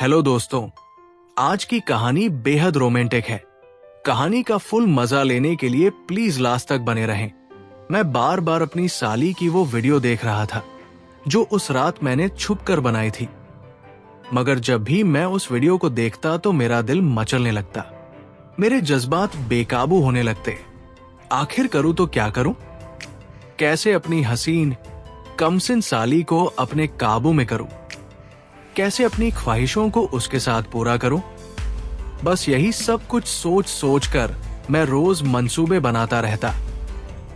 Hello दोस्तों, आज की कहानी बेहद रोमांटिक है। कहानी का फुल मजा लेने के लिए प्लीज लास्ट तक बने रहें। मैं बार बार अपनी साली की वो वीडियो देख रहा था जो उस रात मैंने छुप कर बनाई थी, मगर जब भी मैं उस वीडियो को देखता तो मेरा दिल मचलने लगता, मेरे जज्बात बेकाबू होने लगते। आखिर करूं तो क्या करूं? कैसे अपनी हसीन कमसिन साली को अपने काबू में करूं? कैसे अपनी ख्वाहिशों को उसके साथ पूरा करूं? बस यही सब कुछ सोच सोच कर मैं रोज मंसूबे बनाता रहता।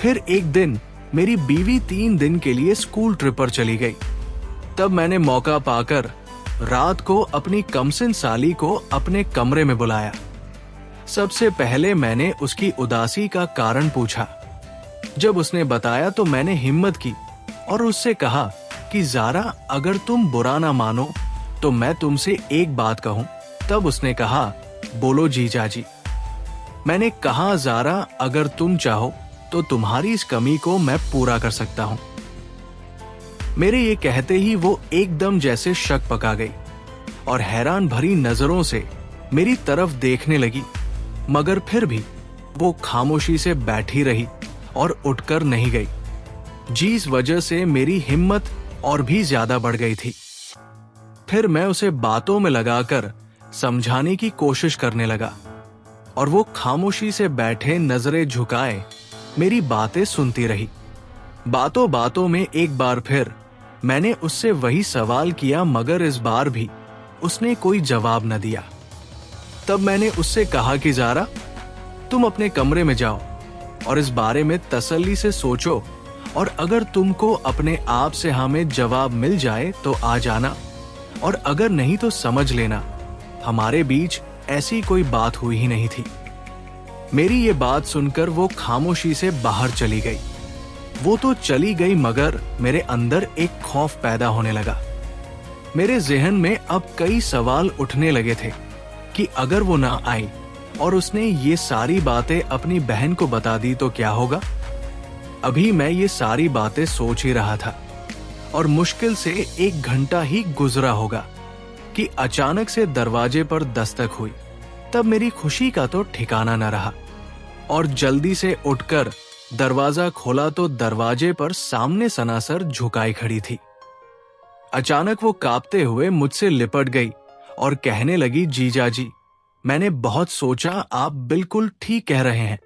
फिर एक दिन मेरी बीवी 3 दिन के लिए स्कूल ट्रिप पर चली गई। तब मैंने मौका पाकर रात को अपनी कमसिन साली को अपने कमरे में बुलाया। सबसे पहले मैंने उसकी उदासी का कारण पूछा। जब उसने बताया तो मैंने हिम्मत की और उससे कहा कि ज़ारा, अगर तुम बुरा ना मानो तो मैं तुमसे एक बात कहूं। तब उसने कहा, बोलो जीजा जी। मैंने कहा, ज़ारा, अगर तुम चाहो तो तुम्हारी इस कमी को मैं पूरा कर सकता हूं। मेरे ये कहते ही वो एकदम जैसे शक पका गई और हैरान भरी नजरों से मेरी तरफ देखने लगी, मगर फिर भी वो खामोशी से बैठी रही और उठकर नहीं गई, जिस वजह से मेरी हिम्मत और भी ज्यादा बढ़ गई थी। फिर मैं उसे बातों में लगाकर समझाने की कोशिश करने लगा और वो खामोशी से बैठे नजरें झुकाए मेरी बातें सुनती रही। बातों बातों में एक बार फिर मैंने उससे वही सवाल किया, मगर इस बार भी उसने कोई जवाब न दिया। तब मैंने उससे कहा कि ज़ारा, तुम अपने कमरे में जाओ और इस बारे में तसल्ली से सोचो, और अगर तुमको अपने आप से हमें जवाब मिल जाए तो आ जाना, और अगर नहीं तो समझ लेना हमारे बीच ऐसी कोई बात हुई ही नहीं थी। मेरी ये बात सुनकर वो खामोशी से बाहर चली गई। वो तो चली गई, मगर मेरे अंदर एक खौफ पैदा होने लगा। मेरे जहन में अब कई सवाल उठने लगे थे कि अगर वो ना आई और उसने ये सारी बातें अपनी बहन को बता दी तो क्या होगा। अभी मैं ये सारी बातें सोच ही रहा था और मुश्किल से 1 घंटा ही गुजरा होगा कि अचानक से दरवाजे पर दस्तक हुई। तब मेरी खुशी का तो ठिकाना न रहा और जल्दी से उठकर दरवाजा खोला तो दरवाजे पर सामने सनासर झुकाई खड़ी थी। अचानक वो कांपते हुए मुझसे लिपट गई और कहने लगी, जीजा जी, मैंने बहुत सोचा, आप बिल्कुल ठीक कह रहे हैं।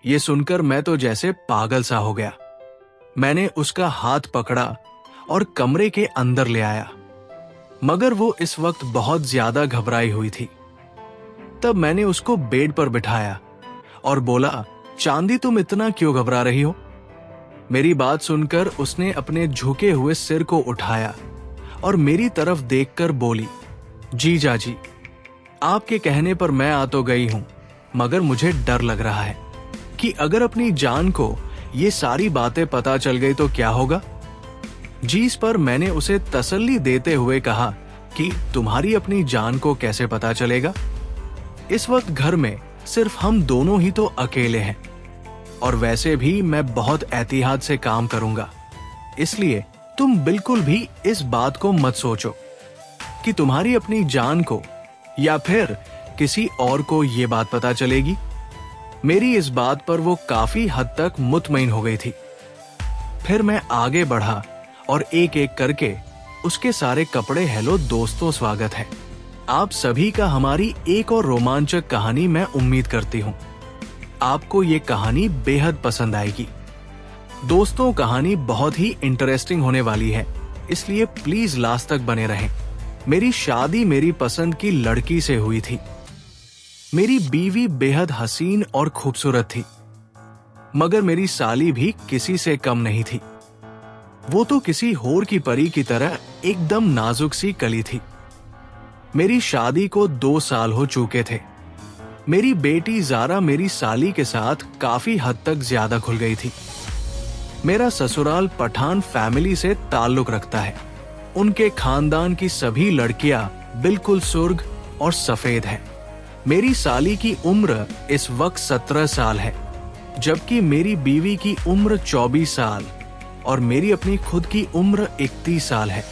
ये सुनकर मैं तो जैसे पागल सा हो गया। मैंने उसका हाथ पकड़ा और कमरे के अंदर ले आया, मगर वो इस वक्त बहुत ज्यादा घबराई हुई थी। तब मैंने उसको बेड पर बिठाया और बोला, चांदी, तुम इतना क्यों घबरा रही हो? मेरी बात सुनकर उसने अपने झुके हुए सिर को उठाया और मेरी तरफ देखकर बोली, जीजा जी, आपके कहने पर मैं आ तो गई हूं, मगर मुझे डर लग रहा है कि अगर अपनी जान को ये सारी बातें पता चल गई तो क्या होगा। जिस पर मैंने उसे तसल्ली देते हुए कहा कि तुम्हारी अपनी जान को कैसे पता चलेगा? इस वक्त घर में सिर्फ हम दोनों ही तो अकेले हैं, और वैसे भी मैं बहुत एहतियात से काम करूंगा, इसलिए तुम बिल्कुल भी इस बात को मत सोचो कि तुम्हारी अपनी जान को या फिर किसी और को ये बात पता चलेगी। मेरी इस बात पर वो काफी हद तक मुतमईन हो गई थी। फिर मैं आगे बढ़ा और एक एक करके उसके सारे कपड़े, हेलो दोस्तों, स्वागत है आप सभी का हमारी एक और रोमांचक कहानी। मैं उम्मीद करती हूँ आपको ये कहानी बेहद पसंद आएगी। दोस्तों, कहानी बहुत ही इंटरेस्टिंग होने वाली है, इसलिए प्लीज लास्ट तक बने रहें। मेरी शादी मेरी पसंद की लड़की से हुई थी। मेरी बीवी बेहद हसीन और खूबसूरत थी, मगर मेरी साली भी किसी से कम नहीं थी। वो तो किसी होर की परी की तरह एकदम नाजुक सी कली थी। मेरी शादी को 2 साल हो चुके थे। मेरी बेटी ज़ारा मेरी साली के साथ काफी हद तक ज्यादा खुल गई थी। मेरा ससुराल पठान फैमिली से ताल्लुक रखता है। उनके खानदान की सभी लड़कियां बिल्कुल सुर्ख और सफेद हैं। मेरी साली की उम्र इस वक्त 17 साल है, जबकि मेरी बीवी की उम्र 24 साल और मेरी अपनी खुद की उम्र 31 साल है।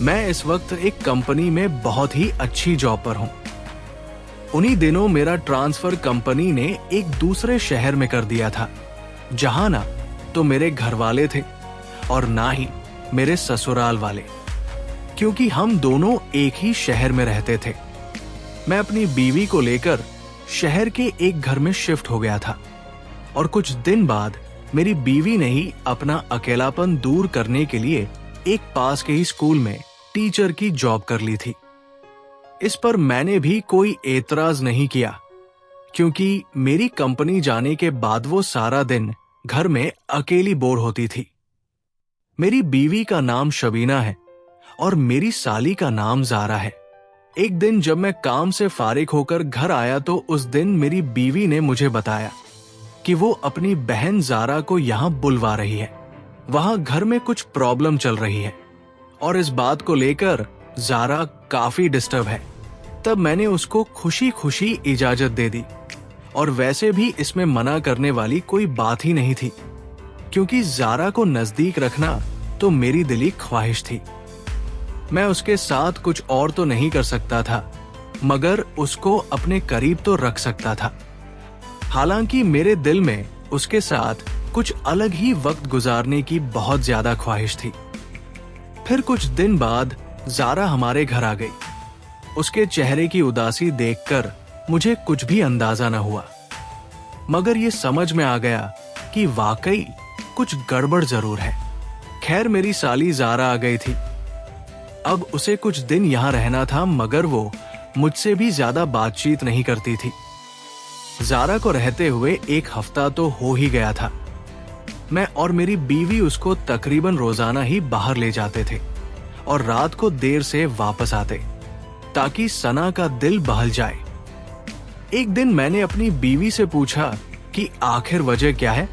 मैं इस वक्त एक कंपनी में बहुत ही अच्छी जॉब पर हूँ। उन्हीं दिनों मेरा ट्रांसफर कंपनी ने एक दूसरे शहर में कर दिया था, जहां ना तो मेरे घर वाले थे और ना ही मेरे ससुराल वाले, क्योंकि हम दोनों एक ही शहर में रहते थे। मैं अपनी बीवी को लेकर शहर के एक घर में शिफ्ट हो गया था और कुछ दिन बाद मेरी बीवी ने ही अपना अकेलापन दूर करने के लिए एक पास के ही स्कूल में टीचर की जॉब कर ली थी। इस पर मैंने भी कोई एतराज नहीं किया, क्योंकि मेरी कंपनी जाने के बाद वो सारा दिन घर में अकेली बोर होती थी। मेरी बीवी का नाम शबीना है और मेरी साली का नाम जारा है। एक दिन जब मैं काम से फारिग होकर घर आया तो उस दिन मेरी बीवी ने मुझे बताया कि वो अपनी बहन जारा को यहाँ बुलवा रही है। वहां घर में कुछ प्रॉब्लम चल रही है और इस बात को लेकर जारा काफी डिस्टर्ब है। तब मैंने उसको खुशी खुशी इजाजत दे दी और वैसे भी इसमें मना करने वाली कोई बात ही नहीं थी, क्योंकि जारा को नजदीक रखना तो मेरी दिली ख्वाहिश थी। मैं उसके साथ कुछ और तो नहीं कर सकता था, मगर उसको अपने करीब तो रख सकता था। हालांकि मेरे दिल में उसके साथ कुछ अलग ही वक्त गुजारने की बहुत ज्यादा ख्वाहिश थी। फिर कुछ दिन बाद जारा हमारे घर आ गई। उसके चेहरे की उदासी देखकर मुझे कुछ भी अंदाजा न हुआ, मगर ये समझ में आ गया कि वाकई कुछ गड़बड़ जरूर है। खैर, मेरी साली जारा आ गई थी। अब उसे कुछ दिन यहाँ रहना था, मगर वो मुझसे भी ज्यादा बातचीत नहीं करती थी। जारा को रहते हुए एक हफ्ता तो हो ही गया था। मैं और मेरी बीवी उसको तकरीबन रोजाना ही बाहर ले जाते थे और रात को देर से वापस आते, ताकि सना का दिल बहल जाए। एक दिन मैंने अपनी बीवी से पूछा कि आखिर वजह क्या है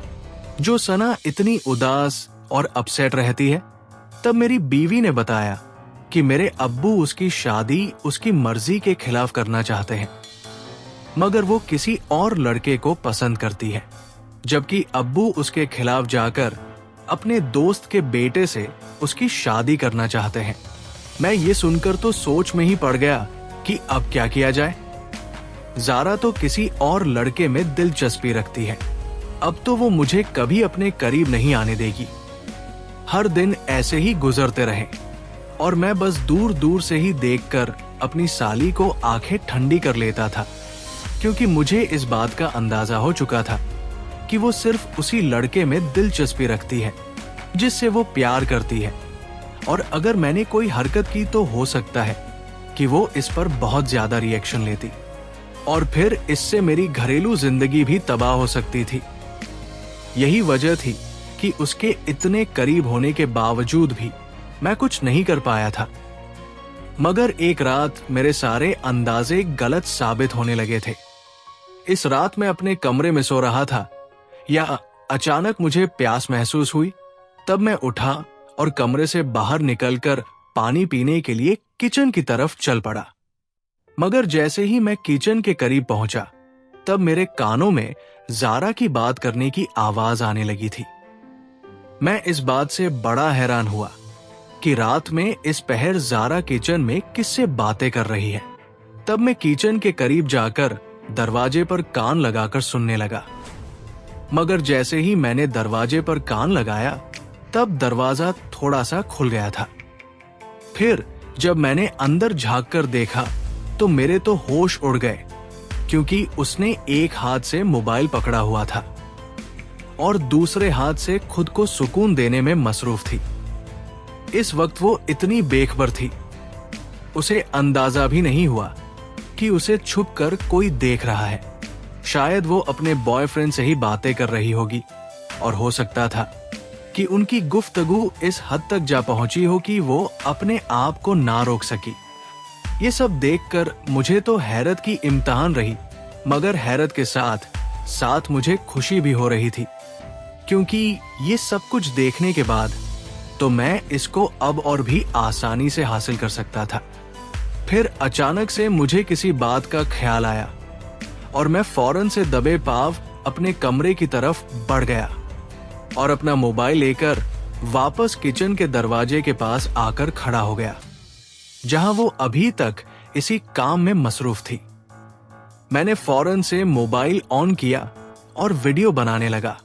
जो सना इतनी उदास और अपसेट रहती है। तब मेरी बीवी ने बताया कि मेरे अब्बू उसकी शादी उसकी मर्जी के खिलाफ करना चाहते हैं, मगर वो किसी और लड़के को पसंद करती है, जबकि अब्बू उसके खिलाफ जाकर अपने दोस्त के बेटे से उसकी शादी करना चाहते हैं। मैं ये सुनकर तो सोच में ही पड़ गया कि अब क्या किया जाए। जारा तो किसी और लड़के में दिलचस्पी रखती है। अब तो वो मुझे कभी अपने करीब नहीं आने देगी। हर दिन ऐसे ही गुजरते रहे और मैं बस दूर दूर से ही देखकर अपनी साली को आंखें ठंडी कर लेता था, क्योंकि मुझे इस बात का अंदाजा हो चुका था कि वो सिर्फ उसी लड़के में दिलचस्पी रखती है जिससे वो प्यार करती है, और अगर मैंने कोई हरकत की तो हो सकता है कि वो इस पर बहुत ज्यादा रिएक्शन लेती और फिर इससे मेरी घरेलू जिंदगी भी तबाह हो सकती थी। यही वजह थी कि उसके इतने करीब होने के बावजूद भी मैं कुछ नहीं कर पाया था। मगर एक रात मेरे सारे अंदाजे गलत साबित होने लगे थे। इस रात मैं अपने कमरे में सो रहा था, या अचानक मुझे प्यास महसूस हुई। तब मैं उठा और कमरे से बाहर निकलकर पानी पीने के लिए किचन की तरफ चल पड़ा। मगर जैसे ही मैं किचन के करीब पहुंचा, तब मेरे कानों में जारा की बात करने की आवाज आने लगी थी। मैं इस बात से बड़ा हैरान हुआ कि रात में इस पहर जारा किचन में किससे बातें कर रही है। तब मैं किचन के करीब जाकर दरवाजे पर कान लगाकर सुनने लगा, मगर जैसे ही मैंने दरवाजे पर कान लगाया, तब दरवाजा थोड़ा सा खुल गया था। फिर जब मैंने अंदर झांक कर देखा तो मेरे तो होश उड़ गए, क्योंकि उसने एक हाथ से मोबाइल पकड़ा हुआ था और दूसरे हाथ से खुद को सुकून देने में मसरूफ थी। इस वक्त वो इतनी बेखबर थी, उसे अंदाजा भी नहीं हुआ कि उसे छुपकर कोई देख रहा है। शायद वो अपने बॉयफ्रेंड से ही बातें कर रही होगी, और हो सकता था कि उनकी गुफ्तगू इस हद तक जा पहुंची हो कि वो अपने आप को ना रोक सकी। ये सब देखकर मुझे तो हैरत की इम्तिहान रही, मगर हैरत के साथ साथ मुझे खुशी भी हो रही थी, क्योंकि ये सब कुछ देखने के बाद तो मैं इसको अब और भी आसानी से हासिल कर सकता था। फिर अचानक से मुझे किसी बात का ख्याल आया और मैं फौरन से दबे पांव अपने कमरे की तरफ बढ़ गया और अपना मोबाइल लेकर वापस किचन के दरवाजे के पास आकर खड़ा हो गया। जहां वो अभी तक इसी काम में मसरूफ थी। मैंने फौरन से मोबाइल ऑन किया और वीडियो बनाने लगा।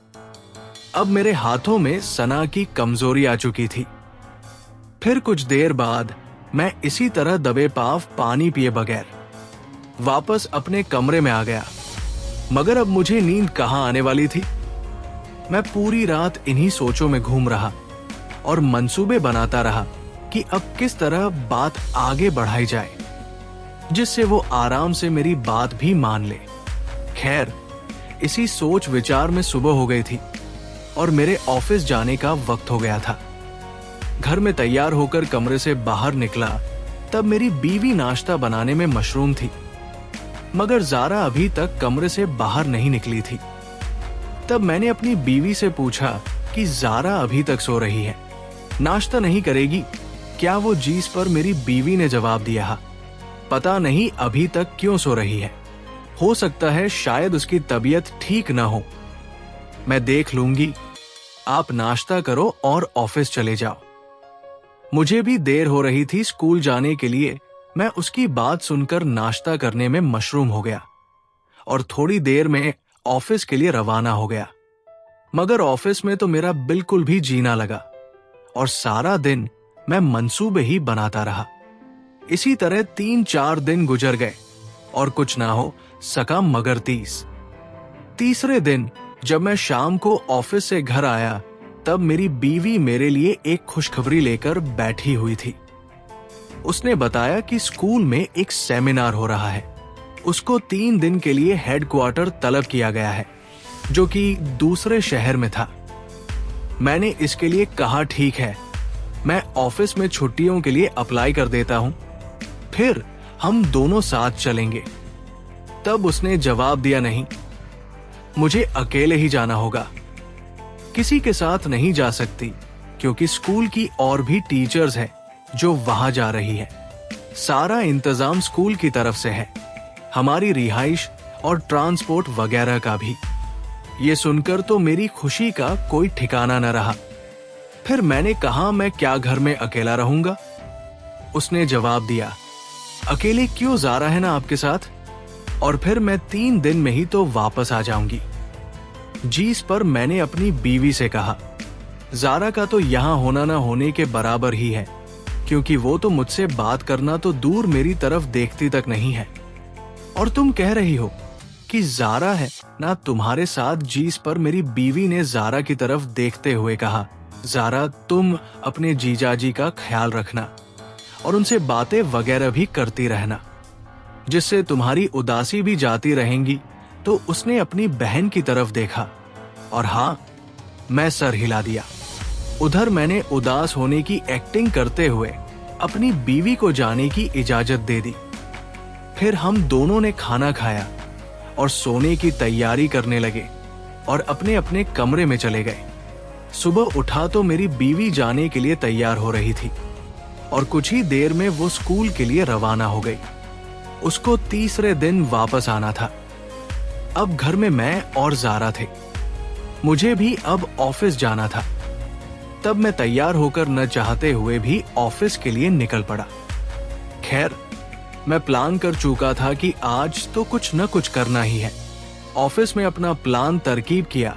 अब मेरे हाथों में सना की कमजोरी आ चुकी थी। फिर कुछ देर बाद मैं इसी तरह दबे पाव पानी पिए बगैर वापस अपने कमरे में आ गया। मगर अब मुझे नींद कहां आने वाली थी। मैं पूरी रात इन्हीं सोचों में घूम रहा और मंसूबे बनाता रहा कि अब किस तरह बात आगे बढ़ाई जाए जिससे वो आराम से मेरी बात भी मान ले। खैर, इसी सोच विचार में सुबह हो गई थी और मेरे ऑफिस जाने का वक्त हो गया था। घर में तैयार होकर कमरे से बाहर निकला तब मेरी बीवी नाश्ता बनाने में मशरूम थी, मगर ज़ारा अभी तक कमरे से बाहर नहीं निकली थी। तब मैंने अपनी बीवी से पूछा कि ज़ारा अभी तक सो रही है, नाश्ता नहीं करेगी क्या? वो जीस पर मेरी बीवी ने जवाब दिया, पता नहीं अभी तक क्यों सो रही है, हो सकता है शायद उसकी तबीयत ठीक ना हो। मैं देख लूंगी, आप नाश्ता करो और ऑफिस चले जाओ। मुझे भी देर हो रही थी स्कूल जाने के लिए। मैं उसकी बात सुनकर नाश्ता करने में मशरूम हो गया और थोड़ी देर में ऑफिस के लिए रवाना हो गया। मगर ऑफिस में तो मेरा बिल्कुल भी जीना लगा और सारा दिन मैं मंसूबे ही बनाता रहा। इसी तरह 3-4 दिन गुजर गए और कुछ ना हो सका मगर 30। तीसरे दिन जब मैं शाम को ऑफिस से घर आया तब मेरी बीवी मेरे लिए एक खुशखबरी लेकर बैठी हुई थी। उसने बताया कि स्कूल में एक सेमिनार हो रहा है। उसको 3 दिन के लिए हेडक्वार्टर तलब किया गया है, जो कि दूसरे शहर में था। मैंने इसके लिए कहा ठीक है, मैं ऑफिस में छुट्टियों के लिए अप्लाई कर देता हूं, फिर हम दोनों साथ चलेंगे। तब उसने जवाब दिया, नहीं, मुझे अकेले ही जाना होगा, किसी के साथ नहीं जा सकती क्योंकि स्कूल की और भी टीचर्स हैं जो वहां जा रही है। सारा इंतजाम स्कूल की तरफ से है, हमारी रिहाइश और ट्रांसपोर्ट वगैरह का भी। ये सुनकर तो मेरी खुशी का कोई ठिकाना न रहा। फिर मैंने कहा, मैं क्या घर में अकेला रहूंगा? उसने जवाब दिया, अकेले क्यों? ज़ारा है ना आपके साथ, और फिर मैं 3 दिन में ही तो वापस आ जाऊंगी। जीस पर मैंने अपनी बीवी से कहा, ज़ारा का तो यहां होना ना होने के बराबर ही है, क्योंकि वो तो मुझसे बात करना तो दूर मेरी तरफ देखती तक नहीं है। और तुम कह रही हो कि ज़ारा है ना तुम्हारे साथ? जीस पर मेरी बीवी ने ज़ारा की तरफ देखते हुए कहा, ज़ारा तुम अपने जीजाजी का ख्याल रखना और उनसे बातें वगैरह भी करती रहना, जिससे तुम्हारी उदासी भी जाती रहेंगी। तो उसने अपनी बहन की तरफ देखा और हाँ, मैं सर हिला दिया। उधर मैंने उदास होने की एक्टिंग करते हुए अपनी बीवी को जाने की इजाजत दे दी। फिर हम दोनों ने खाना खाया और सोने की तैयारी करने लगे और अपने अपने कमरे में चले गए। सुबह उठा तो मेरी बीवी जाने के लिए तैयार हो रही थी और कुछ ही देर में वो स्कूल के लिए रवाना हो गई। उसको तीसरे दिन वापस आना था। अब घर में मैं और ज़ारा थे। मुझे भी अब ऑफिस जाना था। तब मैं तैयार होकर न चाहते हुए भी ऑफिस के लिए निकल पड़ा। खैर, मैं प्लान कर चुका था कि आज तो कुछ न कुछ करना ही है। ऑफिस में अपना प्लान तरकीब किया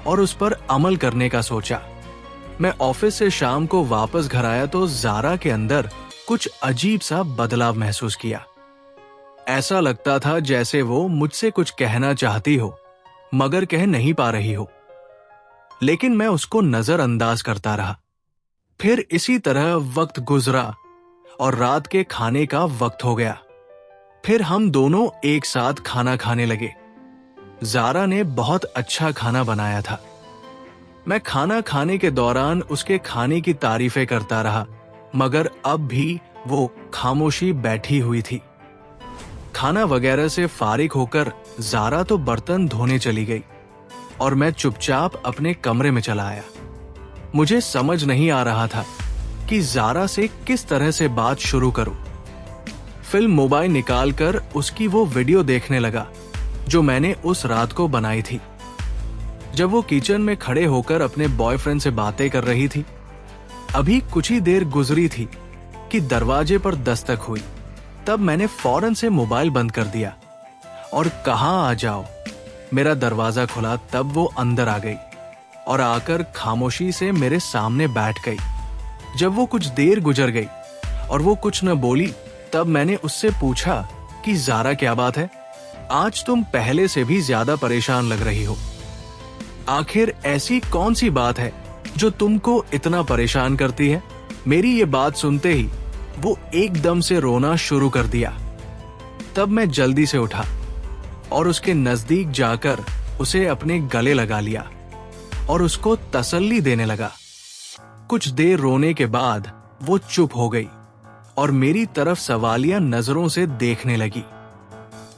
और उस पर अमल करने का सोचा। मैं ऑफिस से शाम को वापस घर आया तो ज़ारा के अंदर कुछ अजीब सा बदलाव महसूस किया। ऐसा लगता था जैसे वो मुझसे कुछ कहना चाहती हो मगर कह नहीं पा रही हो, लेकिन मैं उसको नजरअंदाज करता रहा। फिर इसी तरह वक्त गुजरा और रात के खाने का वक्त हो गया। फिर हम दोनों एक साथ खाना खाने लगे। ज़ारा ने बहुत अच्छा खाना बनाया था। मैं खाना खाने के दौरान उसके खाने की तारीफें करता रहा, मगर अब भी वो खामोशी बैठी हुई थी। खाना वगैरह से फारिग होकर ज़ारा तो बर्तन धोने चली गई और मैं चुपचाप अपने कमरे में चला आया। मुझे समझ नहीं आ रहा था कि ज़ारा से किस तरह से बात शुरू करूं। फिल्म मोबाइल निकालकर उसकी वो वीडियो देखने लगा जो मैंने उस रात को बनाई थी, जब वो किचन में खड़े होकर अपने बॉयफ्रेंड से बातें कर रही थी। अभी कुछ ही देर गुजरी थी कि दरवाजे पर दस्तक हुई। तब मैंने फौरन से मोबाइल बंद कर दिया और कहा आ जाओ। मेरा दरवाजा खुला तब वो अंदर आ गई और आकर खामोशी से मेरे सामने बैठ गई। जब वो कुछ देर गुजर गई और वो कुछ न बोली, तब मैंने उससे पूछा कि ज़ारा क्या बात है? आज तुम पहले से भी ज्यादा परेशान लग रही हो। आखिर ऐसी कौन सी बात है जो तुमको इतना परेशान करती है? मेरी ये बात सुनते ही वो एकदम से रोना शुरू कर दिया। तब मैं जल्दी से उठा और उसके नजदीक जाकर उसे अपने गले लगा लिया और उसको तसल्ली देने लगा। कुछ देर रोने के बाद वो चुप हो गई और मेरी तरफ सवालिया नजरों से देखने लगी।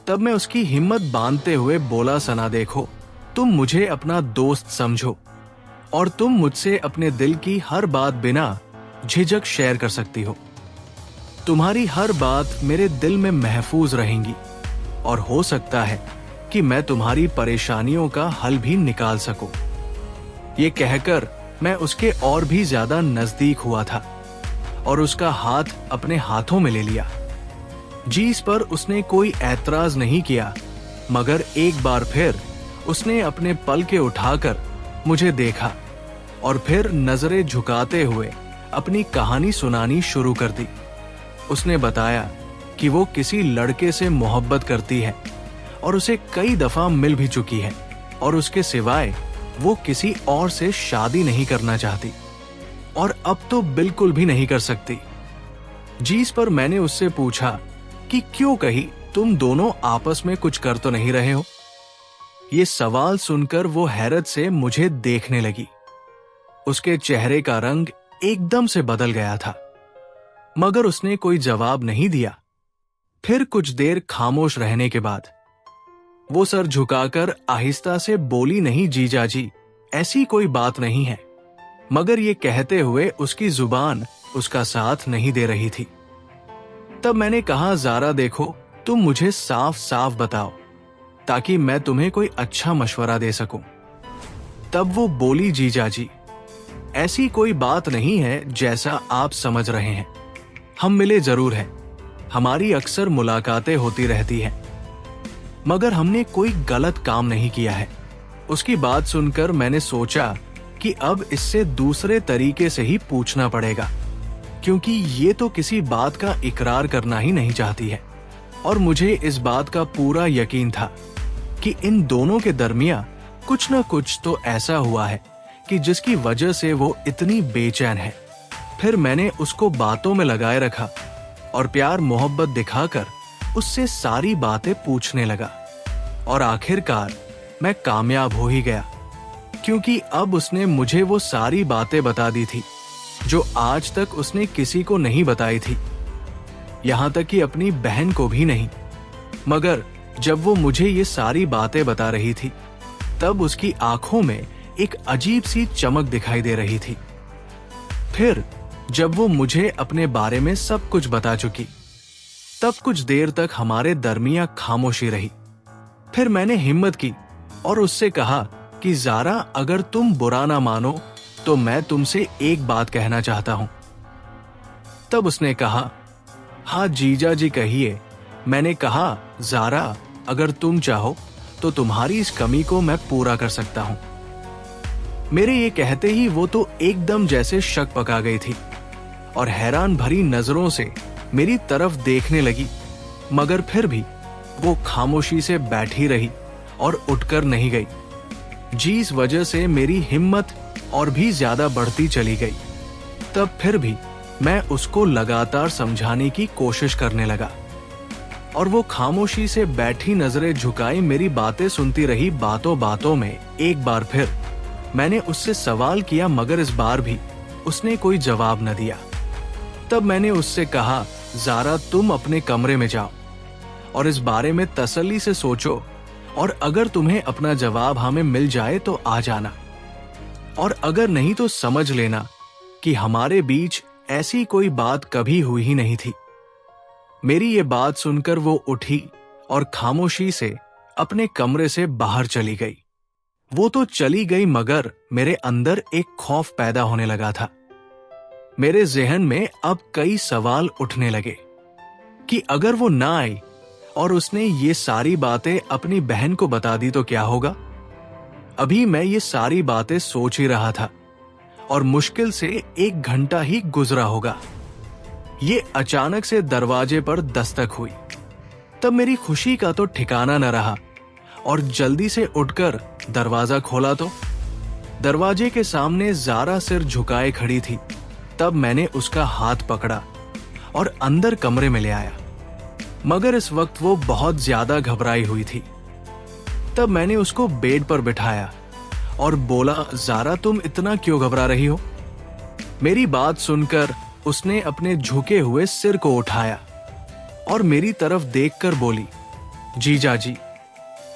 तब मैं उसकी हिम्मत बांधते हुए बोला, सना देखो, तुम मुझे अपना दोस्त समझो और तुम मुझसे अपने दिल की हर बात बिना झिझक शेयर कर सकती हो। तुम्हारी हर बात मेरे दिल में महफूज रहेंगी और हो सकता है कि मैं तुम्हारी परेशानियों का हल भी निकाल सकूं। ये कहकर मैं उसके और भी ज्यादा नजदीक हुआ था और उसका हाथ अपने हाथों में ले लिया। जी इस पर उसने कोई ऐतराज नहीं किया, मगर एक बार फिर उसने अपने पलके उठाकर मुझे देखा और फिर नजरें झुकाते हुए अपनी कहानी सुनानी शुरू कर दी। उसने बताया कि वो किसी लड़के से मोहब्बत करती है और उसे कई दफा मिल भी चुकी है और उसके सिवाय वो किसी और से शादी नहीं करना चाहती और अब तो बिल्कुल भी नहीं कर सकती। जी इस पर मैंने उससे पूछा कि क्यों कही, तुम दोनों आपस में कुछ कर तो नहीं रहे हो? ये सवाल सुनकर वो हैरत से मुझे देखने लगी। उसके चेहरे का रंग एकदम से बदल गया था, मगर उसने कोई जवाब नहीं दिया। फिर कुछ देर खामोश रहने के बाद वो सर झुकाकर आहिस्ता से बोली, नहीं जीजाजी, ऐसी कोई बात नहीं है। मगर ये कहते हुए उसकी जुबान उसका साथ नहीं दे रही थी। तब मैंने कहा, ज़ारा देखो, तुम मुझे साफ साफ बताओ ताकि मैं तुम्हें कोई अच्छा मशवरा दे सकूं। तब वो बोली, जीजाजी, ऐसी कोई बात नहीं है जैसा आप समझ रहे हैं। हम मिले जरूर हैं, हमारी अक्सर मुलाकातें होती रहती हैं, मगर हमने कोई गलत काम नहीं किया है। उसकी बात सुनकर मैंने सोचा कि अब इससे दूसरे तरीके से ही पूछना पड़ेगा, क्योंकि ये तो किसी बात का इकरार करना ही नहीं चाहती है और मुझे इस बात का पूरा यकीन था कि इन दोनों के दरमियां कुछ न कुछ तो ऐसा हुआ है कि जिसकी वजह से वो इतनी बेचैन है। फिर मैंने उसको बातों में लगाए रखा और प्यार मोहब्बत दिखाकर उससे सारी बातें पूछने लगा और आखिरकार मैं कामयाब हो ही गया, क्योंकि अब उसने मुझे वो सारी बातें बता दी थी जो आज तक उसने किसी को नहीं बताई थी, यहां तक कि अपनी बहन को भी नहीं। मगर जब वो मुझे ये सारी बातें बता रही थी, तब उसकी आंखों में एक अजीब सी चमक दिखाई दे रही थी। फिर जब वो मुझे अपने बारे में सब कुछ बता चुकी, तब कुछ देर तक हमारे दरमियां खामोशी रही। फिर मैंने हिम्मत की और उससे कहा कि ज़ारा, अगर तुम बुरा ना मानो तो मैं तुमसे एक बात कहना चाहता हूं। तब उसने कहा, हाँ जीजा जी कहिए। मैंने कहा, ज़ारा, अगर तुम चाहो तो तुम्हारी इस कमी को मैं पूरा कर सकता हूं। मेरे ये कहते ही वो तो एकदम जैसे शक पका गई थी और हैरान भरी नजरों से मेरी तरफ देखने लगी, मगर फिर भी वो खामोशी से बैठी रही और उठकर नहीं गई। जी इस वजह से मेरी हिम्मत और भी ज्यादा बढ़ती चली गई। तब फिर भी मैं उसको लगातार समझाने की कोशिश करने लगा और वो खामोशी से बैठी नजरें झुकाई मेरी बातें सुनती रही। बातों बातों में एक बार फिर मैंने उससे सवाल किया, मगर इस बार भी उसने कोई जवाब न दिया। तब मैंने उससे कहा, ज़ारा, तुम अपने कमरे में जाओ और इस बारे में तसल्ली से सोचो और अगर तुम्हें अपना जवाब हमें मिल जाए तो आ जाना, और अगर नहीं तो समझ लेना कि हमारे बीच ऐसी कोई बात कभी हुई ही नहीं थी। मेरी ये बात सुनकर वो उठी और खामोशी से अपने कमरे से बाहर चली गई। वो तो चली गई, मगर मेरे अंदर एक खौफ पैदा होने लगा था। मेरे जहन में अब कई सवाल उठने लगे कि अगर वो ना आई और उसने ये सारी बातें अपनी बहन को बता दी तो क्या होगा। अभी मैं ये सारी बातें सोच ही रहा था और मुश्किल से 1 घंटा ही गुजरा होगा। ये अचानक से दरवाजे पर दस्तक हुई। तब मेरी खुशी का तो ठिकाना न रहा और जल्दी से उठकर दरवाजा खोला तो दरवाजे के सामने ज़ारा सिर झुकाए खड़ी थी। तब मैंने उसका हाथ पकड़ा और अंदर कमरे में ले आया, मगर इस वक्त वो बहुत ज्यादा घबराई हुई थी। तब मैंने उसको बेड पर बिठाया और बोला, ज़ारा तुम इतना क्यों घबरा रही हो। मेरी बात सुनकर उसने अपने झुके हुए सिर को उठाया और मेरी तरफ देखकर बोली, जीजा जी,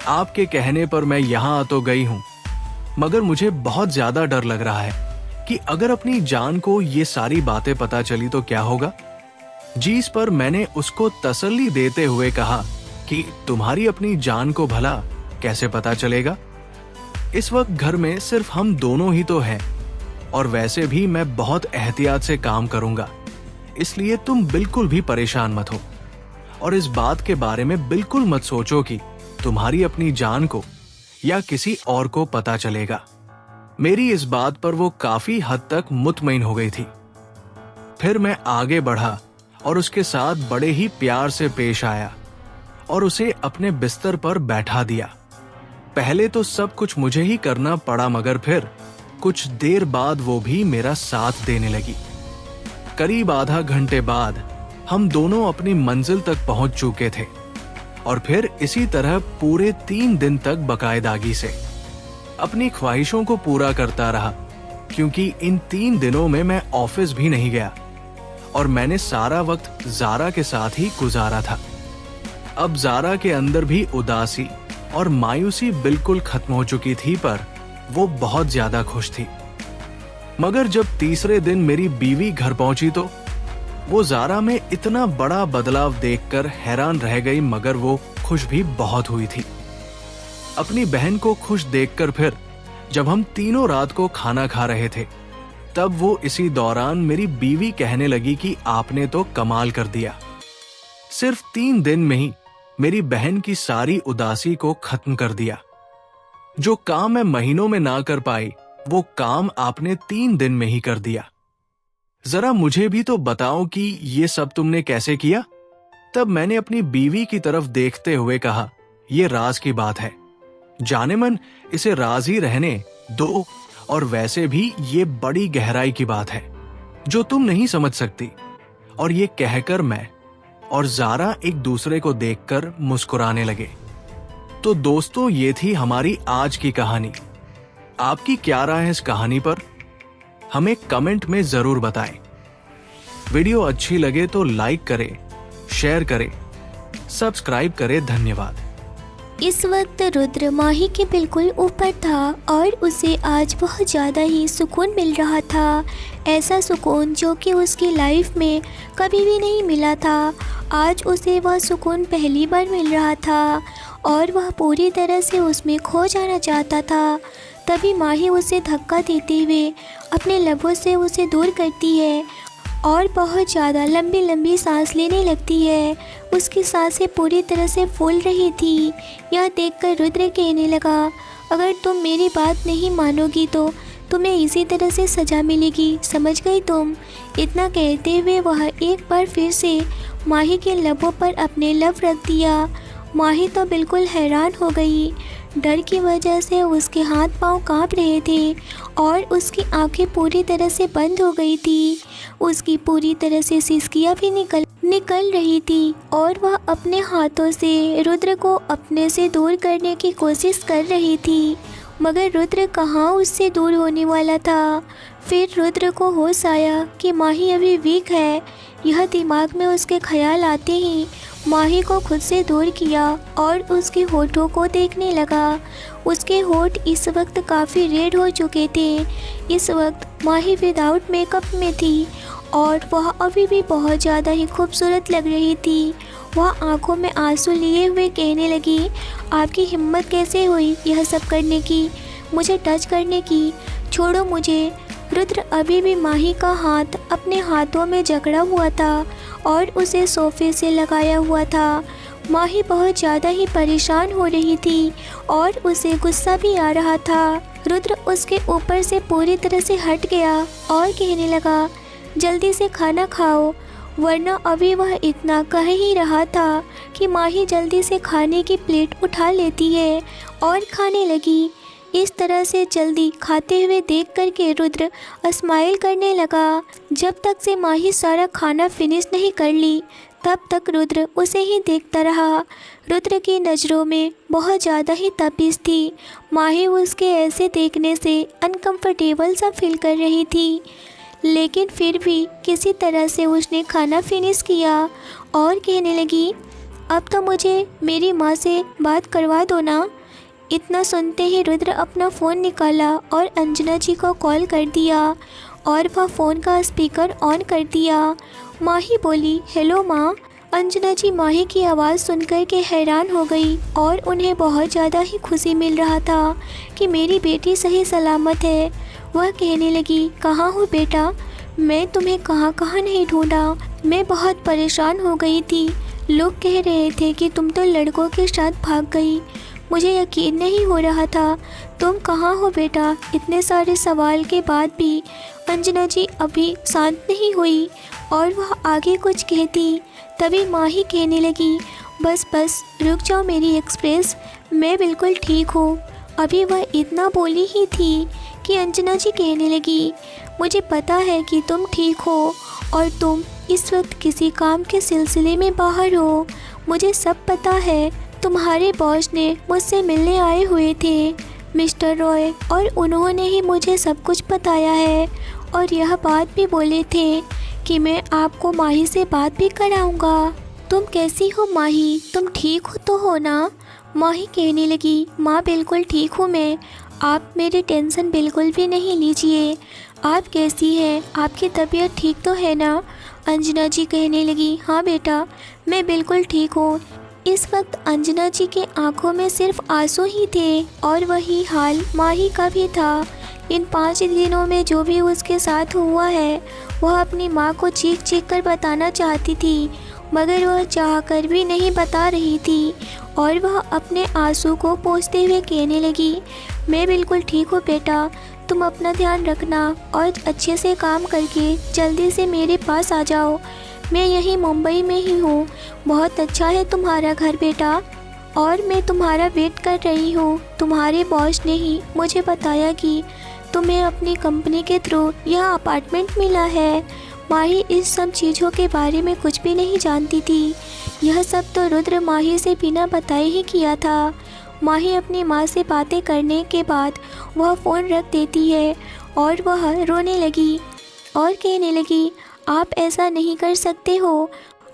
आपके कहने पर मैं यहां आ तो गई हूं, मगर मुझे बहुत ज्यादा डर लग रहा है कि अगर अपनी जान को ये सारी बातें पता चली तो क्या होगा। जिस पर मैंने उसको तसल्ली देते हुए कहा कि तुम्हारी अपनी जान को भला कैसे पता चलेगा। इस वक्त घर में सिर्फ हम दोनों ही तो हैं और वैसे भी मैं बहुत एहतियात से काम करूंगा, इसलिए तुम बिल्कुल भी परेशान मत हो और इस बात के बारे में बिल्कुल मत सोचो कि तुम्हारी अपनी जान को या किसी और को पता चलेगा। मेरी इस बात पर वो काफी हद तक मुतमईन हो गई थी। फिर मैं आगे बढ़ा और उसके साथ बड़े ही प्यार से पेश आया और उसे अपने बिस्तर पर बैठा दिया। पहले तो सब कुछ मुझे ही करना पड़ा, मगर फिर कुछ देर बाद वो भी मेरा साथ देने लगी। करीब आधा घंटे बाद हम दोनों अपनी मंजिल तक पहुंच चुके थे और फिर इसी तरह पूरे 3 दिन तक बाकायदगी से अपनी ख्वाहिशों को पूरा करता रहा, क्योंकि इन 3 दिनों में मैं ऑफिस भी नहीं गया और मैंने सारा वक्त ज़ारा के साथ ही गुजारा था। अब ज़ारा के अंदर भी उदासी और मायूसी बिल्कुल खत्म हो चुकी थी, पर वो बहुत ज्यादा खुश थी। मगर जब तीसरे दिन मेरी बीवी घर पहुंची तो वो ज़ारा में इतना बड़ा बदलाव देखकर हैरान रह गई, मगर वो खुश भी बहुत हुई थी। अपनी बहन को खुश देखकर फिर जब हम तीनों रात को खाना खा रहे थे, तब वो इसी दौरान मेरी बीवी कहने लगी कि आपने तो कमाल कर दिया। सिर्फ 3 दिन में ही मेरी बहन की सारी उदासी को खत्म कर दिया। जो काम मैं महीनों में ना कर पाई, वो काम आपने 3 दिन में ही कर दिया। जरा मुझे भी तो बताओ कि ये सब तुमने कैसे किया। तब मैंने अपनी बीवी की तरफ देखते हुए कहा, यह राज की बात है, जाने मन इसे राज ही रहने दो, और वैसे भी ये बड़ी गहराई की बात है जो तुम नहीं समझ सकती। और ये कहकर मैं और ज़ारा एक दूसरे को देखकर मुस्कुराने लगे। तो दोस्तों, ये थी हमारी आज की कहानी। आपकी क्या राय है इस कहानी पर, हमें कमेंट में जरूर बताएं। वीडियो अच्छी लगे तो लाइक करें, शेयर करें, सब्सक्राइब करें। धन्यवाद। इस वक्त रुद्र माही के बिल्कुल ऊपर था और उसे आज बहुत ज़्यादा ही सुकून मिल रहा था। ऐसा सुकून जो कि उसकी लाइफ में कभी भी नहीं मिला था। आज उसे वह सुकून पहली बार मिल रहा था और वह पूरी तरह से उसमें खो जाना चाहता था। तभी माही उसे धक्का देते हुए अपने लबों से उसे दूर करती है और बहुत ज़्यादा लंबी लंबी सांस लेने लगती है। उसकी सांसें पूरी तरह से फूल रही थी। यह देखकर रुद्र कहने लगा, अगर तुम मेरी बात नहीं मानोगी तो तुम्हें इसी तरह से सज़ा मिलेगी, समझ गई तुम। इतना कहते हुए वह एक बार फिर से माही के लबों पर अपने लब रख दिया। माही तो बिल्कुल हैरान हो गई। डर की वजह से उसके हाथ पांव कांप रहे थे और उसकी आंखें पूरी तरह से बंद हो गई थी। उसकी पूरी तरह से सिसकियां भी निकल रही थी और वह अपने हाथों से रुद्र को अपने से दूर करने की कोशिश कर रही थी, मगर रुद्र कहाँ उससे दूर होने वाला था। फिर रुद्र को होश आया कि माही अभी वीक है। यह दिमाग में उसके ख्याल आते ही माही को खुद से दूर किया और उसके होठों को देखने लगा। उसके होठ इस वक्त काफ़ी रेड हो चुके थे। इस वक्त माही विदाउट मेकअप में थी और वह अभी भी बहुत ज़्यादा ही खूबसूरत लग रही थी। वह आंखों में आंसू लिए हुए कहने लगी, आपकी हिम्मत कैसे हुई यह सब करने की, मुझे टच करने की, छोड़ो मुझे। रुद्र अभी भी माही का हाथ अपने हाथों में जकड़ा हुआ था और उसे सोफे से लगाया हुआ था। माही बहुत ज़्यादा ही परेशान हो रही थी और उसे गुस्सा भी आ रहा था। रुद्र उसके ऊपर से पूरी तरह से हट गया और कहने लगा, जल्दी से खाना खाओ, वरना अभी वह इतना कह ही रहा था कि माही जल्दी से खाने की प्लेट उठा लेती है और खाने लगी। इस तरह से जल्दी खाते हुए देख कर के रुद्र स्माइल करने लगा। जब तक से माही सारा खाना फिनिश नहीं कर ली तब तक रुद्र उसे ही देखता रहा। रुद्र की नज़रों में बहुत ज़्यादा ही तपिश थी। माही उसके ऐसे देखने से अनकंफर्टेबल सा फील कर रही थी, लेकिन फिर भी किसी तरह से उसने खाना फिनिश किया और कहने लगी, अब तो मुझे मेरी माँ से बात करवा दो ना। इतना सुनते ही रुद्र अपना फ़ोन निकाला और अंजना जी को कॉल कर दिया और वह फ़ोन का स्पीकर ऑन कर दिया। माही बोली, हेलो माँ। अंजना जी माही की आवाज़ सुनकर के हैरान हो गई और उन्हें बहुत ज़्यादा ही खुशी मिल रहा था कि मेरी बेटी सही सलामत है। वह कहने लगी, कहाँ हो बेटा? मैं तुम्हें कहाँ कहाँ नहीं ढूंढा, मैं बहुत परेशान हो गई थी। लोग कह रहे थे कि तुम तो लड़कों के साथ भाग गई। मुझे यकीन नहीं हो रहा था। तुम कहाँ हो बेटा? इतने सारे सवाल के बाद भी अंजना जी अभी शांत नहीं हुई और वह आगे कुछ कहती, तभी माही कहने लगी, बस बस रुक जाओ मेरी एक्सप्रेस, मैं बिल्कुल ठीक हूँ। अभी वह इतना बोली ही थी कि अंजना जी कहने लगी, मुझे पता है कि तुम ठीक हो और तुम इस वक्त किसी काम के सिलसिले में बाहर हो। मुझे सब पता है। तुम्हारे बॉस ने मुझसे मिलने आए हुए थे, मिस्टर रॉय, और उन्होंने ही मुझे सब कुछ बताया है और यह बात भी बोले थे कि मैं आपको माही से बात भी कराऊंगा। तुम कैसी हो माही? तुम ठीक हो तो हो ना? माही कहने लगी, माँ बिल्कुल ठीक हूँ मैं, आप मेरी टेंशन बिल्कुल भी नहीं लीजिए। आप कैसी हैं? आपकी तबीयत ठीक तो है ना? अंजना जी कहने लगी, हाँ बेटा मैं बिल्कुल ठीक हूँ। इस वक्त अंजना जी के आंखों में सिर्फ आंसू ही थे और वही हाल माही का भी था। इन 5 दिनों में जो भी उसके साथ हुआ है वह अपनी माँ को चीख चीख कर बताना चाहती थी, मगर वह चाहकर भी नहीं बता रही थी और वह अपने आंसू को पोंछते हुए कहने लगी, मैं बिल्कुल ठीक हूँ बेटा, तुम अपना ध्यान रखना और अच्छे से काम करके जल्दी से मेरे पास आ जाओ। मैं यहीं मुंबई में ही हूँ। बहुत अच्छा है तुम्हारा घर बेटा और मैं तुम्हारा वेट कर रही हूँ। तुम्हारे बॉस ने ही मुझे बताया कि तुम्हें अपनी कंपनी के थ्रू यह अपार्टमेंट मिला है। माही इस सब चीज़ों के बारे में कुछ भी नहीं जानती थी। यह सब तो रुद्र माही से बिना बताए ही किया था। माही अपनी माँ से बातें करने के बाद वह फ़ोन रख देती है और वह रोने लगी और कहने लगी, आप ऐसा नहीं कर सकते हो।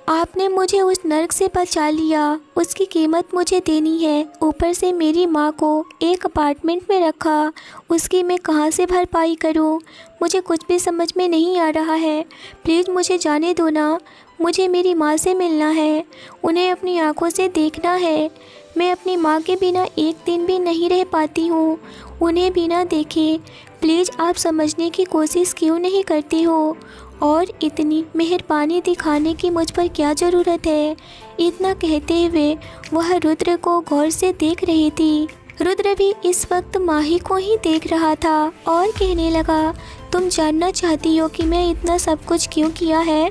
आपने मुझे उस नर्क से बचा लिया, उसकी कीमत मुझे देनी है। ऊपर से मेरी माँ को एक अपार्टमेंट में रखा, उसकी मैं कहाँ से भरपाई करूँ? मुझे कुछ भी समझ में नहीं आ रहा है। प्लीज़ मुझे जाने दो ना। मुझे मेरी माँ से मिलना है, उन्हें अपनी आँखों से देखना है। मैं अपनी माँ के बिना एक दिन भी नहीं रह पाती हूँ। उन्हें बिना देखे प्लीज़ आप समझने की कोशिश क्यों नहीं करती हो? और इतनी मेहरबानी दिखाने की मुझ पर क्या ज़रूरत है? इतना कहते हुए वह रुद्र को गौर से देख रही थी। रुद्र भी इस वक्त माही को ही देख रहा था और कहने लगा, तुम जानना चाहती हो कि मैं इतना सब कुछ क्यों किया है?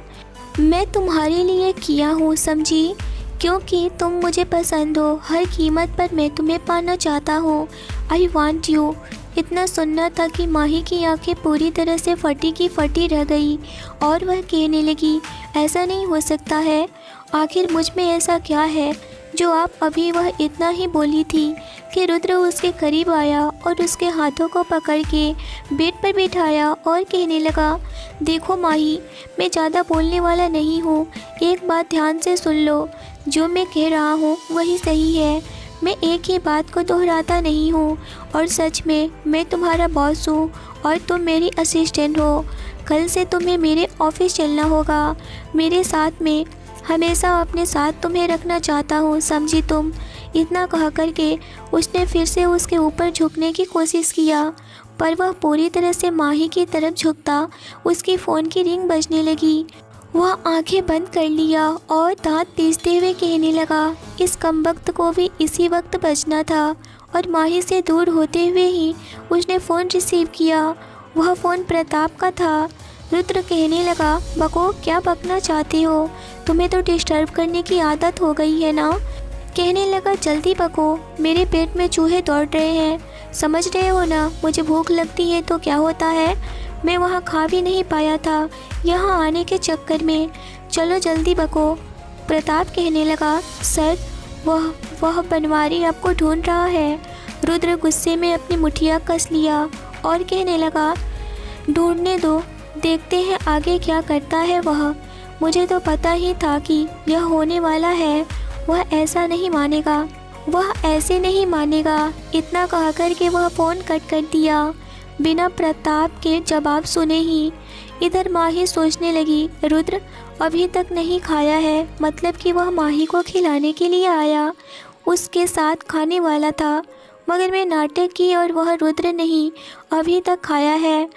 मैं तुम्हारे लिए किया हूँ समझी, क्योंकि तुम मुझे पसंद हो। हर कीमत पर मैं तुम्हें पाना चाहता हूँ। I want you. इतना सुनना था कि माही की आंखें पूरी तरह से फटी की फटी रह गई और वह कहने लगी, ऐसा नहीं हो सकता है। आखिर मुझ में ऐसा क्या है जो आप अभी वह इतना ही बोली थी कि रुद्र उसके करीब आया और उसके हाथों को पकड़ के बेड पर बिठाया और कहने लगा, देखो माही, मैं ज़्यादा बोलने वाला नहीं हूँ। एक बात ध्यान से सुन लो, जो मैं कह रहा हूँ वही सही है। मैं एक ही बात को दोहराता नहीं हूँ और सच में मैं तुम्हारा बॉस हूँ और तुम मेरी असिस्टेंट हो। कल से तुम्हें मेरे ऑफिस चलना होगा। मेरे साथ में हमेशा अपने साथ तुम्हें रखना चाहता हूँ, समझी तुम? इतना कह कर के उसने फिर से उसके ऊपर झुकने की कोशिश किया। पर वह पूरी तरह से माही की तरफ झुकता उसकी फ़ोन की रिंग बजने लगी। वह आंखें बंद कर लिया और दांत पीसते हुए कहने लगा, इस कमबख्त को भी इसी वक्त बजना था। और माही से दूर होते हुए ही उसने फ़ोन रिसीव किया। वह फ़ोन प्रताप का था। रुद्र कहने लगा, बको, क्या बकना चाहते हो? तुम्हें तो डिस्टर्ब करने की आदत हो गई है ना। कहने लगा, जल्दी बको, मेरे पेट में चूहे दौड़ रहे हैं। समझ रहे हो ना, मुझे भूख लगती है तो क्या होता है। मैं वहाँ खा भी नहीं पाया था यहाँ आने के चक्कर में। चलो जल्दी बको। प्रताप कहने लगा, सर, वह बनवारी आपको ढूंढ रहा है। रुद्र गुस्से में अपनी मुठिया कस लिया और कहने लगा, ढूंढने दो, देखते हैं आगे क्या करता है वह। मुझे तो पता ही था कि यह होने वाला है। वह ऐसा नहीं मानेगा, वह ऐसे नहीं मानेगा। इतना कहकर के वह फ़ोन कट कर दिया बिना प्रताप के जवाब सुने ही। इधर माही सोचने लगी, रुद्र अभी तक नहीं खाया है, मतलब कि वह माही को खिलाने के लिए आया, उसके साथ खाने वाला था, मगर मैं नाटक की और वह रुद्र नहीं अभी तक खाया है।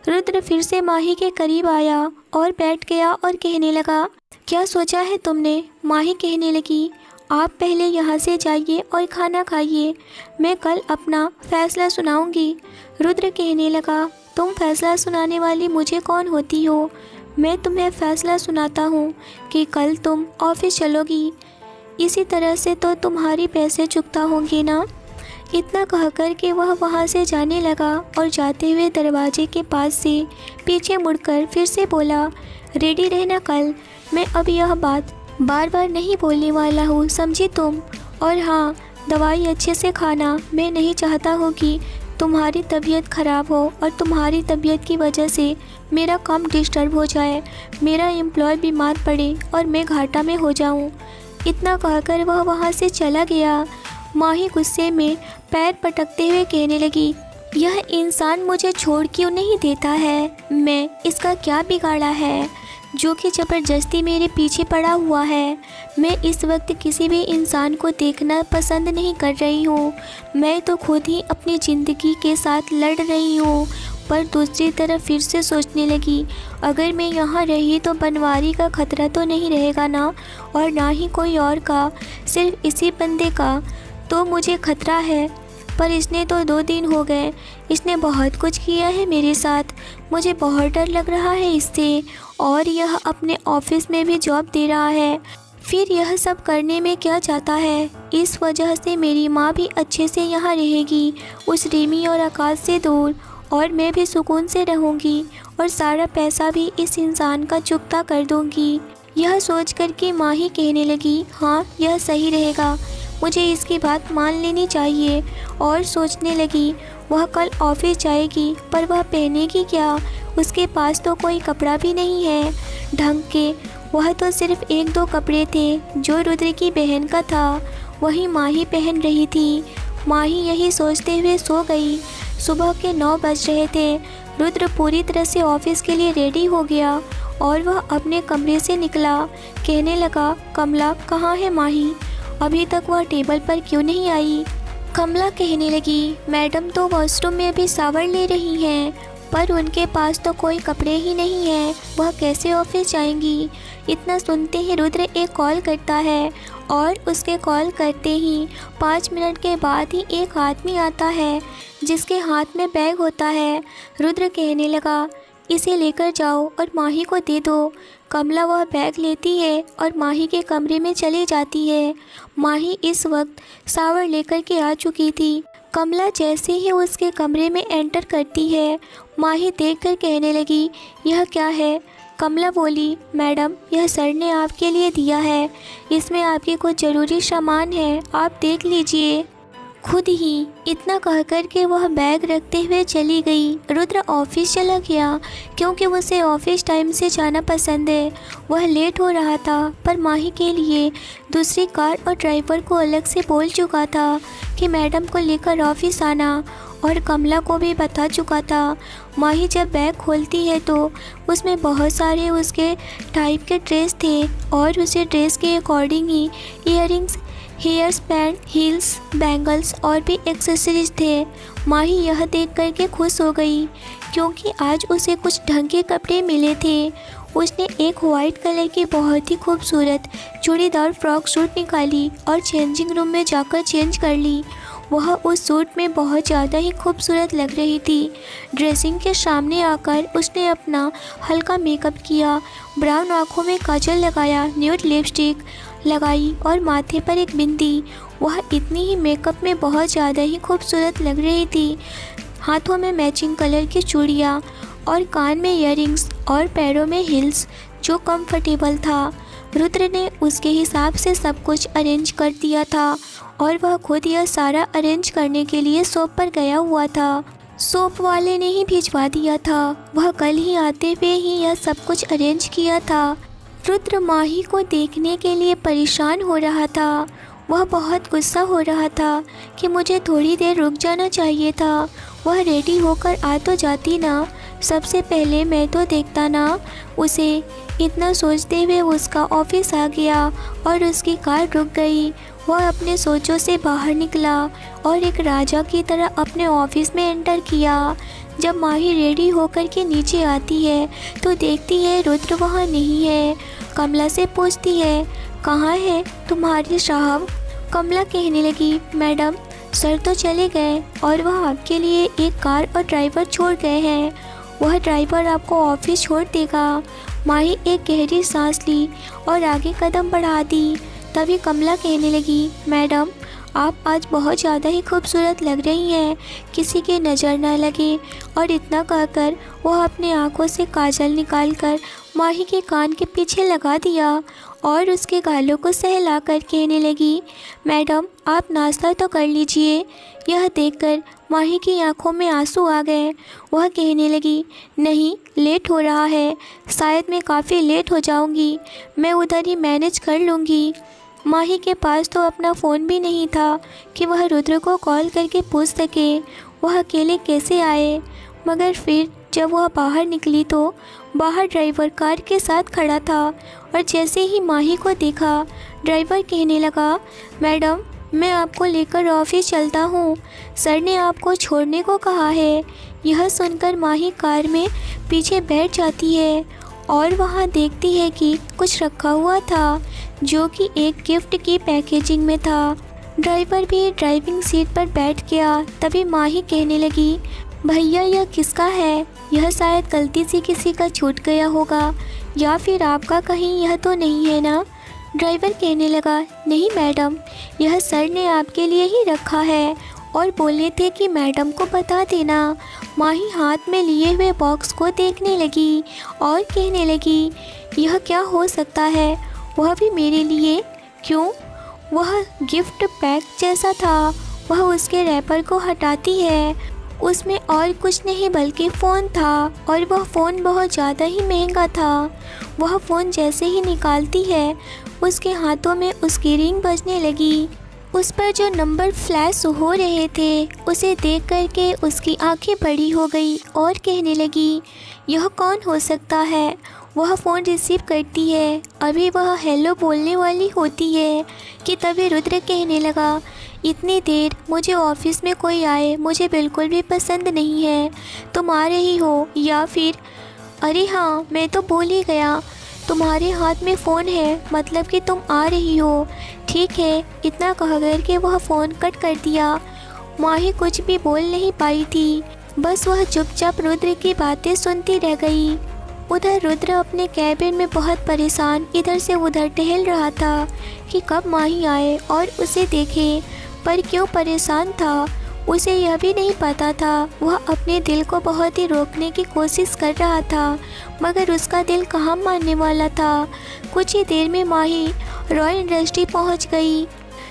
रुद्र फिर से माही के करीब आया और बैठ गया और कहने लगा, क्या सोचा है तुमने? माही कहने लगी, आप पहले यहाँ से जाइए और खाना खाइए, मैं कल अपना फ़ैसला सुनाऊंगी। रुद्र कहने लगा, तुम फ़ैसला सुनाने वाली मुझे कौन होती हो? मैं तुम्हें फ़ैसला सुनाता हूँ कि कल तुम ऑफिस चलोगी। इसी तरह से तो तुम्हारे पैसे चुकता होंगे ना। इतना कहकर के वह वहाँ से जाने लगा और जाते हुए दरवाजे के पास से पीछे मुड़कर फिर से बोला, रेडी रहना कल। मैं अब यह बात बार बार नहीं बोलने वाला हूँ, समझी तुम? और हाँ, दवाई अच्छे से खाना। मैं नहीं चाहता हूँ कि तुम्हारी तबीयत ख़राब हो और तुम्हारी तबीयत की वजह से मेरा काम डिस्टर्ब हो जाए, मेरा एम्प्लॉय बीमार पड़े और मैं घाटा में हो जाऊँ। इतना कहकर वह वहाँ से चला गया। माही गुस्से में पैर पटकते हुए कहने लगी, यह इंसान मुझे छोड़ क्यों नहीं देता है? मैं इसका क्या बिगाड़ा है जो कि ज़बरदस्ती मेरे पीछे पड़ा हुआ है? मैं इस वक्त किसी भी इंसान को देखना पसंद नहीं कर रही हूँ। मैं तो खुद ही अपनी ज़िंदगी के साथ लड़ रही हूँ। पर दूसरी तरफ फिर से सोचने लगी, अगर मैं यहाँ रही तो बनवारी का खतरा तो नहीं रहेगा ना, और ना ही कोई और का, सिर्फ इसी बंदे का तो मुझे खतरा है। पर इसने तो 2 दिन हो गए, इसने बहुत कुछ किया है मेरे साथ, मुझे बहुत डर लग रहा है इससे। और यह अपने ऑफिस में भी जॉब दे रहा है, फिर यह सब करने में क्या जाता है? इस वजह से मेरी माँ भी अच्छे से यहाँ रहेगी, उस रिमी और आकाश से दूर, और मैं भी सुकून से रहूँगी और सारा पैसा भी इस इंसान का चुकता कर दूँगी। यह सोच कर के माही कहने लगी, हाँ, यह सही रहेगा, मुझे इसकी बात मान लेनी चाहिए। और सोचने लगी, वह कल ऑफिस जाएगी, पर वह पहनेगी क्या? उसके पास तो कोई कपड़ा भी नहीं है ढंग के। वह तो सिर्फ 1-2 कपड़े थे जो रुद्र की बहन का था, वही माही पहन रही थी। माही यही सोचते हुए सो गई। सुबह के 9 बज रहे थे। रुद्र पूरी तरह से ऑफिस के लिए रेडी हो गया और वह अपने कमरे से निकला। कहने लगा, कमला कहाँ है माही? अभी तक वह टेबल पर क्यों नहीं आई? कमला कहने लगी, मैडम तो वॉशरूम में अभी शावर ले रही हैं, पर उनके पास तो कोई कपड़े ही नहीं हैं, वह कैसे ऑफिस जाएंगी? इतना सुनते ही रुद्र एक कॉल करता है और उसके कॉल करते ही 5 मिनट के बाद ही एक आदमी आता है जिसके हाथ में बैग होता है। रुद्र कहने लगा, इसे लेकर जाओ और माही को दे दो। कमला वह बैग लेती है और माही के कमरे में चली जाती है। माही इस वक्त शावर लेकर के आ चुकी थी। कमला जैसे ही उसके कमरे में एंटर करती है, माही देखकर कहने लगी, यह क्या है? कमला बोली, मैडम, यह सर ने आपके लिए दिया है, इसमें आपके कुछ ज़रूरी सामान है, आप देख लीजिए खुद ही। इतना कहकर के वह बैग रखते हुए चली गई। रुद्र ऑफिस चला गया क्योंकि उसे ऑफिस टाइम से जाना पसंद है। वह लेट हो रहा था, पर माही के लिए दूसरी कार और ड्राइवर को अलग से बोल चुका था कि मैडम को लेकर ऑफिस आना, और कमला को भी बता चुका था। माही जब बैग खोलती है तो उसमें बहुत सारे उसके टाइप के ड्रेस थे और उसे ड्रेस के अकॉर्डिंग ही earrings hairs band, heels, bangles और भी एक्सेसरीज थे। माही यह देख कर के खुश हो गई क्योंकि आज उसे कुछ ढंग के कपड़े मिले थे। उसने एक वाइट कलर की बहुत ही खूबसूरत चूड़ीदार फ्रॉक सूट निकाली और चेंजिंग रूम में जाकर चेंज कर ली। वह उस सूट में बहुत ज़्यादा ही खूबसूरत लग रही थी। ड्रेसिंग के सामने आकर उसने अपना हल्का मेकअप किया, ब्राउन आँखों में काजल लगाया, न्यूड लिपस्टिक लगाई और माथे पर एक बिंदी। वह इतनी ही मेकअप में बहुत ज़्यादा ही खूबसूरत लग रही थी। हाथों में मैचिंग कलर की चूड़ियाँ और कान में इयररिंग्स और पैरों में हील्स जो कंफर्टेबल था। रुद्र ने उसके हिसाब से सब कुछ अरेंज कर दिया था और वह खुद यह सारा अरेंज करने के लिए शॉप पर गया हुआ था। शॉप वाले ने ही भिजवा दिया था। वह कल ही आते हुए ही यह सब कुछ अरेंज किया था। रुद्र माही को देखने के लिए परेशान हो रहा था। वह बहुत गुस्सा हो रहा था कि मुझे थोड़ी देर रुक जाना चाहिए था। वह रेडी होकर आ तो जाती ना, सबसे पहले मैं तो देखता ना उसे। इतना सोचते हुए उसका ऑफिस आ गया और उसकी कार रुक गई। वह अपने सोचों से बाहर निकला और एक राजा की तरह अपने ऑफिस में एंटर किया। जब माही रेडी होकर के नीचे आती है तो देखती है रुद्र वहाँ नहीं है। कमला से पूछती है, कहाँ है तुम्हारे साहब? कमला कहने लगी, मैडम सर तो चले गए और वह आपके लिए एक कार और ड्राइवर छोड़ गए हैं। वह ड्राइवर आपको ऑफिस छोड़ देगा। माही एक गहरी सांस ली और आगे कदम बढ़ा दी। तभी कमला कहने लगी, मैडम आप आज बहुत ज़्यादा ही खूबसूरत लग रही हैं, किसी की नज़र न लगे। और इतना कहकर वह अपने आंखों से काजल निकालकर माही के कान के पीछे लगा दिया और उसके गालों को सहला कर कहने लगी, मैडम आप नाश्ता तो कर लीजिए। यह देखकर माही की आंखों में आंसू आ गए। वह कहने लगी, नहीं लेट हो रहा है, शायद मैं काफ़ी लेट हो जाऊंगी, मैं उधर ही मैनेज कर लूँगी। माही के पास तो अपना फ़ोन भी नहीं था कि वह रुद्र को कॉल करके पूछ सके वह अकेले कैसे आए। मगर फिर जब वह बाहर निकली तो बाहर ड्राइवर कार के साथ खड़ा था और जैसे ही माही को देखा ड्राइवर कहने लगा, मैडम मैं आपको लेकर ऑफिस चलता हूँ, सर ने आपको छोड़ने को कहा है। यह सुनकर माही कार में पीछे बैठ जाती है और वहाँ देखती है कि कुछ रखा हुआ था जो कि एक गिफ्ट की पैकेजिंग में था। ड्राइवर भी ड्राइविंग सीट पर बैठ गया। तभी माही कहने लगी, भैया यह किसका है? यह शायद गलती से किसी का छूट गया होगा या फिर आपका कहीं यह तो नहीं है ना? ड्राइवर कहने लगा, नहीं मैडम यह सर ने आपके लिए ही रखा है और बोले थे कि मैडम को बता देना। माही हाथ में लिए हुए बॉक्स को देखने लगी और कहने लगी, यह क्या हो सकता है, वह भी मेरे लिए? क्यों? वह गिफ्ट पैक जैसा था। वह उसके रैपर को हटाती है, उसमें और कुछ नहीं बल्कि फ़ोन था और वह फ़ोन बहुत ज़्यादा ही महंगा था। वह फ़ोन जैसे ही निकालती है उसके हाथों में उसकी रिंग बजने लगी। उस पर जो नंबर फ्लैश हो रहे थे उसे देख कर के उसकी आंखें बड़ी हो गई और कहने लगी, यह कौन हो सकता है? वह फ़ोन रिसीव करती है। अभी वह हेलो बोलने वाली होती है कि तभी रुद्र कहने लगा, इतनी देर मुझे ऑफिस में कोई आए मुझे बिल्कुल भी पसंद नहीं है। तुम आ रही हो या फिर? अरे हाँ मैं तो भूल ही गया, तुम्हारे हाथ में फ़ोन है मतलब कि तुम आ रही हो। ठीक है, इतना कह कर के वह फ़ोन कट कर दिया। माही कुछ भी बोल नहीं पाई थी, बस वह चुपचाप रुद्र की बातें सुनती रह गई। उधर रुद्र अपने कैबिन में बहुत परेशान इधर से उधर टहल रहा था कि कब माही आए और उसे देखे, पर क्यों परेशान था उसे यह भी नहीं पता था। वह अपने दिल को बहुत ही रोकने की कोशिश कर रहा था मगर उसका दिल कहाँ मानने वाला था। कुछ ही देर में माही रॉयल इंडस्ट्री पहुँच गई।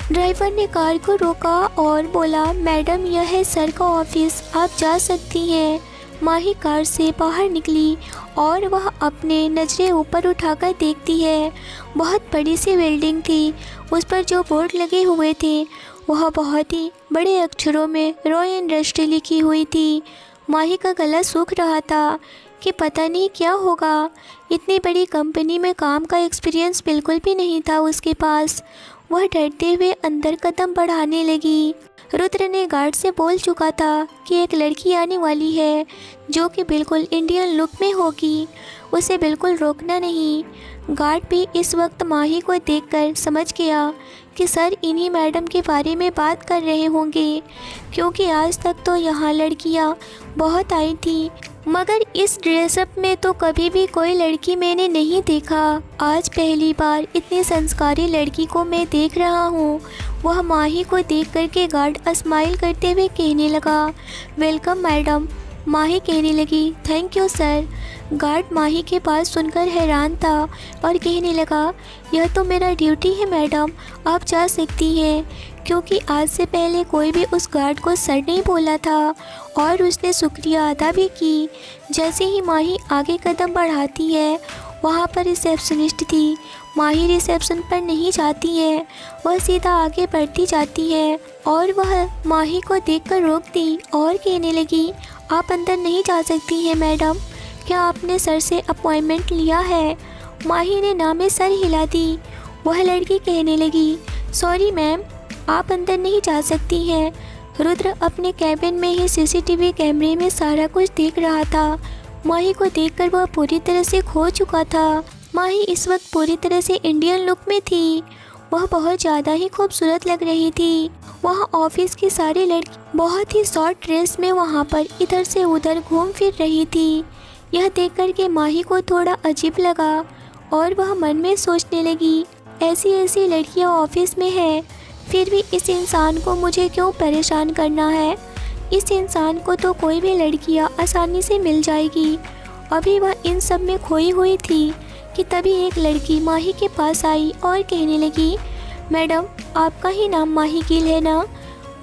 ड्राइवर ने कार को रोका और बोला, मैडम यह है सर का ऑफिस, आप जा सकती हैं। माही कार से बाहर निकली और वह अपने नज़रें ऊपर उठाकर देखती है। बहुत बड़ी सी बिल्डिंग थी, उस पर जो बोर्ड लगे हुए थे वह बहुत ही बड़े अक्षरों में रॉयल इंडस्ट्री लिखी हुई थी। माही का गला सूख रहा था कि पता नहीं क्या होगा। इतनी बड़ी कंपनी में काम का एक्सपीरियंस बिल्कुल भी नहीं था उसके पास। वह डरते हुए अंदर कदम बढ़ाने लगी। रुद्र ने गार्ड से बोल चुका था कि एक लड़की आने वाली है जो कि बिल्कुल इंडियन लुक में होगी, उसे बिल्कुल रोकना नहीं। गार्ड भी इस वक्त माही को देखकर समझ गया कि सर इन्हीं मैडम के बारे में बात कर रहे होंगे, क्योंकि आज तक तो यहाँ लड़कियाँ बहुत आई थी, मगर इस ड्रेसअप में तो कभी भी कोई लड़की मैंने नहीं देखा। आज पहली बार इतनी संस्कारी लड़की को मैं देख रहा हूँ। वह माही को देख कर के गार्ड स्माइल करते हुए कहने लगा, वेलकम मैडम। माही कहने लगी, थैंक यू सर। गार्ड माही के पास सुनकर हैरान था और कहने लगा, यह तो मेरा ड्यूटी है मैडम, आप जा सकती हैं, क्योंकि आज से पहले कोई भी उस गार्ड को सर नहीं बोला था और उसने शुक्रिया अदा भी की। जैसे ही माही आगे कदम बढ़ाती है, वहाँ पर रिसेप्शनिस्ट थी। माही रिसेप्शन पर नहीं जाती है, वह सीधा आगे बढ़ती जाती है और वह माही को देखकर रोक दी और कहने लगी, आप अंदर नहीं जा सकती हैं मैडम, क्या आपने सर से अपॉइंटमेंट लिया है? माही ने ना में सर हिला दी। वह लड़की कहने लगी, सॉरी मैम, आप अंदर नहीं जा सकती हैं। रुद्र अपने कैबिन में ही सीसीटीवी कैमरे में सारा कुछ देख रहा था। माही को देखकर वह पूरी तरह से खो चुका था। माही इस वक्त पूरी तरह से इंडियन लुक में थी। वह बहुत ज़्यादा ही खूबसूरत लग रही थी। वहाँ ऑफिस की सारी लड़की बहुत ही शॉर्ट ड्रेस में वहाँ पर इधर से उधर घूम फिर रही थी। यह देखकर के माही को थोड़ा अजीब लगा और वह मन में सोचने लगी, ऐसी ऐसी लड़कियाँ ऑफिस में हैं, फिर भी इस इंसान को मुझे क्यों परेशान करना है? इस इंसान को तो कोई भी लड़कियाँ आसानी से मिल जाएगी। अभी वह इन सब में खोई हुई थी कि तभी एक लड़की माही के पास आई और कहने लगी, मैडम आपका ही नाम माही गिल है ना?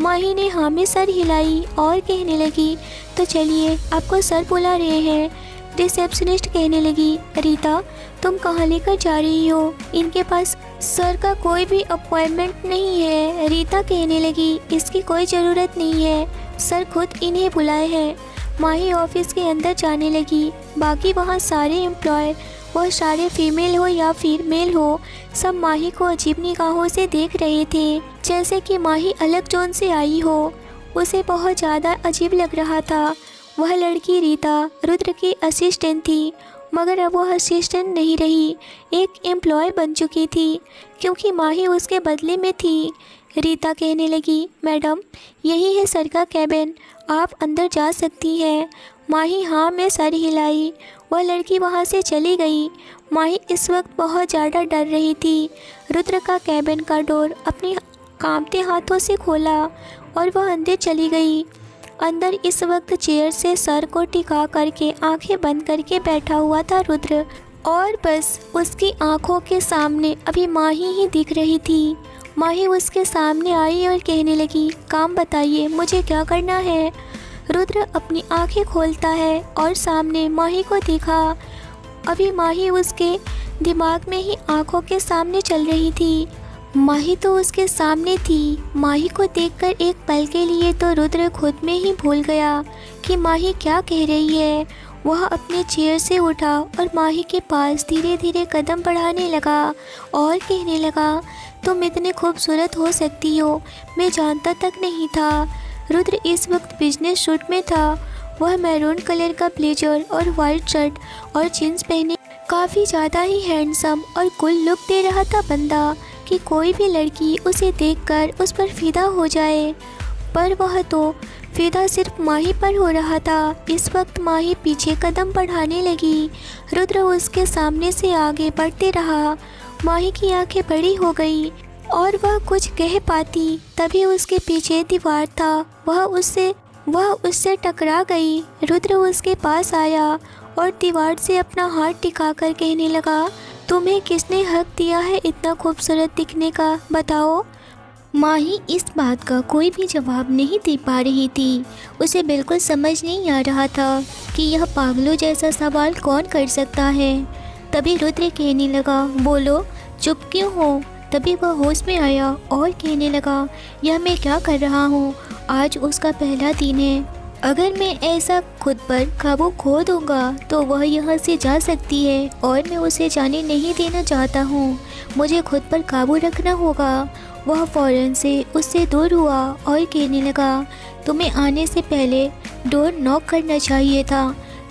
माही ने हाँ में सर हिलाई और कहने लगी, तो चलिए आपको सर बुला रहे हैं। रिसेप्शनिस्ट कहने लगी, रीता तुम कहाँ लेकर जा रही हो? इनके पास सर का कोई भी अपॉइंटमेंट नहीं है। रीता कहने लगी, इसकी कोई ज़रूरत नहीं है, सर खुद इन्हें बुलाए हैं। माही ऑफिस के अंदर जाने लगी। बाकी वहाँ सारे एम्प्लॉय, वह सारे फीमेल हो या फिर मेल हो, सब माही को अजीब निगाहों से देख रहे थे, जैसे कि माही अलग जोन से आई हो। उसे बहुत ज़्यादा अजीब लग रहा था। वह लड़की रीता रुद्र की असिस्टेंट थी, मगर अब वह असिस्टेंट नहीं रही, एक एम्प्लॉय बन चुकी थी, क्योंकि माही उसके बदले में थी। रीता कहने लगी, मैडम यही है सर का कैबिन, आप अंदर जा सकती हैं। माही हाँ में सर हिलाई। वह लड़की वहाँ से चली गई। माही इस वक्त बहुत ज़्यादा डर रही थी। रुद्र का कैबिन का डोर अपने कांपते हाथों से खोला और वह अंदर चली गई। अंदर इस वक्त चेयर से सर को टिका करके आंखें बंद करके बैठा हुआ था रुद्र, और बस उसकी आंखों के सामने अभी माही ही दिख रही थी। माही उसके सामने आई और कहने लगी, काम बताइए मुझे क्या करना है? रुद्र अपनी आंखें खोलता है और सामने माही को देखा। अभी माही उसके दिमाग में ही आंखों के सामने चल रही थी। माही तो उसके सामने थी। माही को देखकर एक पल के लिए तो रुद्र खुद में ही भूल गया कि माही क्या कह रही है। वह अपने चेयर से उठा और माही के पास धीरे धीरे कदम बढ़ाने लगा और कहने लगा, तुम इतने खूबसूरत हो सकती हो, मैं जानता तक नहीं था। रुद्र इस वक्त बिजनेस शूट में था। वह मैरून कलर का ब्लेजर और वाइट शर्ट और जीन्स पहने काफ़ी ज़्यादा ही हैंडसम और कूल लुक दे रहा था बंदा, कि कोई भी लड़की उसे देखकर उस पर फिदा हो जाए। पर वह तो फिदा सिर्फ माही पर हो रहा था। इस वक्त माही पीछे कदम बढ़ाने लगी। रुद्र उसके सामने से आगे बढ़ते रहा। माही की आंखें बड़ी हो गई और वह कुछ कह पाती, तभी उसके पीछे दीवार था। वह उससे टकरा गई। रुद्र उसके पास आया और दीवार से अपना हाथ टिकाकर कहने लगा, तुम्हें किसने हक दिया है इतना खूबसूरत दिखने का, बताओ? माही इस बात का कोई भी जवाब नहीं दे पा रही थी। उसे बिल्कुल समझ नहीं आ रहा था कि यह पागलों जैसा सवाल कौन कर सकता है। तभी रुद्र कहने लगा, बोलो, चुप क्यों हो? तभी वह होश में आया और कहने लगा, यह मैं क्या कर रहा हूँ? आज उसका पहला दिन है। अगर मैं ऐसा खुद पर काबू खो दूंगा तो वह यहाँ से जा सकती है और मैं उसे जाने नहीं देना चाहता हूँ। मुझे खुद पर काबू रखना होगा। वह फ़ौरन से उससे दूर हुआ और कहने लगा, तुम्हें आने से पहले डोर नॉक करना चाहिए था।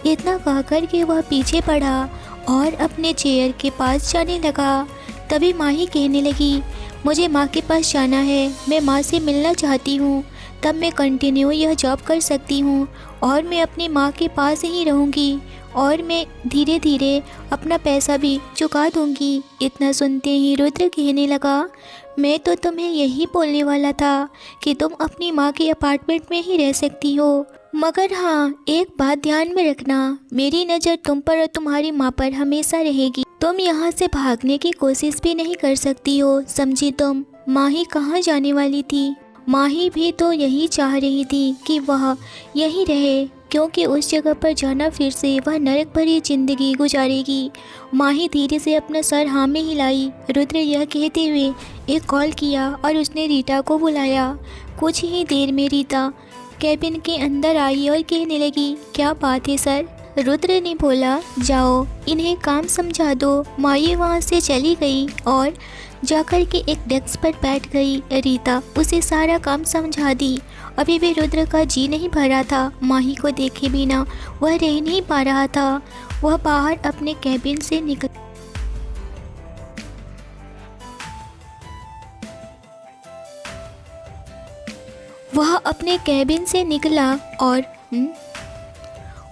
इतना कहकर के वह पीछे बढ़ा और अपने चेयर के पास जाने लगा। तभी माही कहने लगी, मुझे माँ के पास जाना है, मैं माँ से मिलना चाहती हूँ। तब मैं कंटिन्यू यह जॉब कर सकती हूँ और मैं अपनी माँ के पास ही रहूँगी और मैं धीरे धीरे अपना पैसा भी चुका दूँगी। इतना सुनते ही रुद्र कहने लगा, मैं तो तुम्हें यही बोलने वाला था कि तुम अपनी माँ के अपार्टमेंट में ही रह सकती हो, मगर हाँ, एक बात ध्यान में रखना, मेरी नज़र तुम पर और तुम्हारी माँ पर हमेशा रहेगी। तुम यहाँ से भागने की कोशिश भी नहीं कर सकती हो, समझी तुम। माही कहाँ जाने वाली थी? माही भी तो यही चाह रही थी कि वह यहीं रहे, क्योंकि उस जगह पर जाना फिर से वह नरक भरी जिंदगी गुजारेगी। माही धीरे से अपना सर हाँ में हिलाई। रुद्र यह कहते हुए एक कॉल किया और उसने रीटा को बुलाया। कुछ ही देर में रीटा कैबिन के अंदर आई और कहने लगी, क्या बात है सर? रुद्र ने बोला, जाओ इन्हें काम समझा दो। माही वहाँ से चली गई और जाकर के एक डेस्क पर बैठ गई। रीता उसे सारा काम समझा दी। अभी भी रुद्र का जी नहीं भरा था। माही को देखे बिना वह रह नहीं पा रहा था। वह बाहर अपने कैबिन से निकल निकला और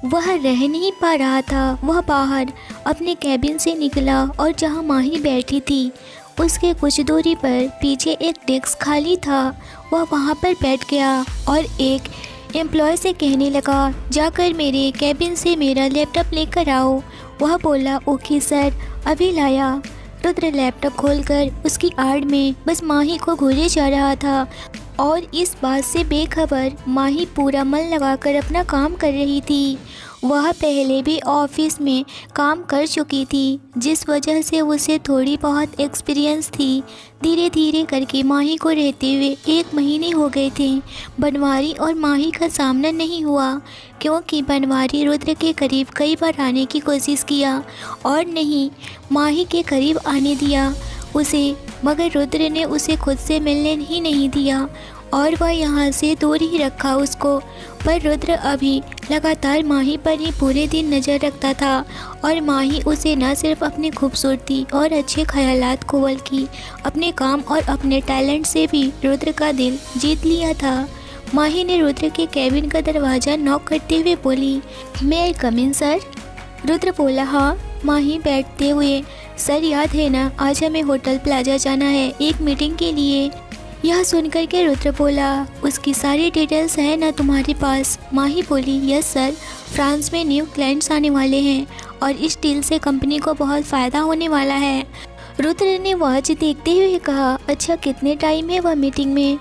वह रह नहीं पा रहा था। वह बाहर अपने कैबिन से निकला और जहां माही बैठी थी उसके कुछ दूरी पर पीछे एक डेस्क खाली था। वह वहां पर बैठ गया और एक एम्प्लॉय से कहने लगा, जाकर मेरे कैबिन से मेरा लैपटॉप लेकर आओ। वह बोला, ओके सर, अभी लाया। रुद्र लैपटॉप खोलकर उसकी आड़ में बस माही को घूरे जा रहा था और इस बात से बेखबर माही पूरा मन लगाकर अपना काम कर रही थी। वह पहले भी ऑफिस में काम कर चुकी थी, जिस वजह से उसे थोड़ी बहुत एक्सपीरियंस थी। धीरे धीरे करके माही को रहते हुए 1 महीने हो गए थे। बनवारी और माही का सामना नहीं हुआ, क्योंकि बनवारी रुद्र के करीब कई बार आने की कोशिश किया और नहीं माही के करीब आने दिया उसे, मगर रुद्र ने उसे खुद से मिलने ही नहीं दिया और वह यहाँ से दूर ही रखा उसको। पर रुद्र अभी लगातार माही पर ही पूरे दिन नज़र रखता था और माही उसे न सिर्फ अपनी खूबसूरती और अच्छे ख्यालात को बल्कि अपने काम और अपने टैलेंट से भी रुद्र का दिल जीत लिया था। माही ने रुद्र के कैबिन का दरवाज़ा नॉक करते हुए बोली, मैं आई कम इन सर? रुद्र बोला, हाँ। माही बैठते हुए, सर याद है ना, आज हमें होटल प्लाजा जाना है एक मीटिंग के लिए। यह सुनकर के रुद्र बोला, उसकी सारी डिटेल्स है ना तुम्हारे पास? माही बोली, यस सर, फ्रांस में न्यू क्लाइंट्स आने वाले हैं और इस डील से कंपनी को बहुत फ़ायदा होने वाला है। रुद्र ने वॉच देखते हुए कहा, अच्छा कितने टाइम है वह मीटिंग में?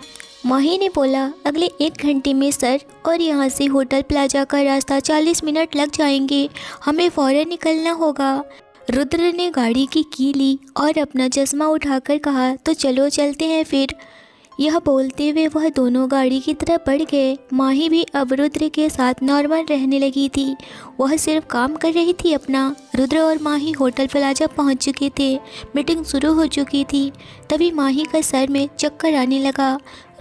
माही ने बोला, अगले 1 घंटे में सर, और यहाँ से होटल प्लाजा का रास्ता 40 मिनट लग जाएंगे, हमें फ़ौरन निकलना होगा। रुद्र ने गाड़ी की की ली और अपना चश्मा उठाकर कहा, तो चलो चलते हैं फिर। यह बोलते हुए वह दोनों गाड़ी की तरफ बढ़ गए। माही भी अब रुद्र के साथ नॉर्मल रहने लगी थी। वह सिर्फ काम कर रही थी अपना। रुद्र और माही होटल प्लाजा पहुंच चुके थे। मीटिंग शुरू हो चुकी थी। तभी माही का सर में चक्कर आने लगा।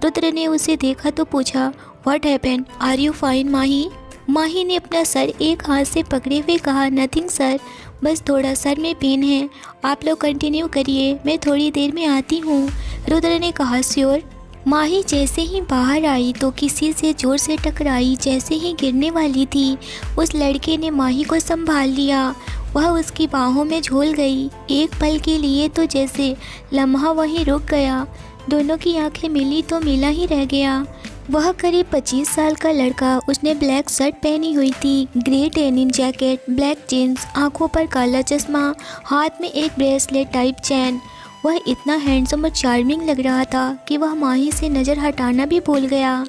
रुद्र ने उसे देखा तो पूछा, what happened, are you fine Mahi? Mahi ने अपना सर एक हाथ से पकड़े हुए कहा, नथिंग सर, बस थोड़ा सर में पेन है। आप लोग कंटिन्यू करिए, मैं थोड़ी देर में आती हूँ। रुद्र ने कहा, श्योर। माही जैसे ही बाहर आई तो किसी से ज़ोर से टकराई। जैसे ही गिरने वाली थी उस लड़के ने माही को संभाल लिया। वह उसकी बाहों में झूल गई। एक पल के लिए तो जैसे लम्हा वहीं रुक गया। दोनों की आंखें मिली तो मिला ही रह गया। वह करीब 25 साल का लड़का। उसने ब्लैक शर्ट पहनी हुई थी, grey denim jacket, black jeans, आंखों पर काला चश्मा, हाथ में एक ब्रेसलेट टाइप चैन। वह इतना हैंडसम और चार्मिंग लग रहा था कि वह माही से नज़र हटाना भी भूल गया।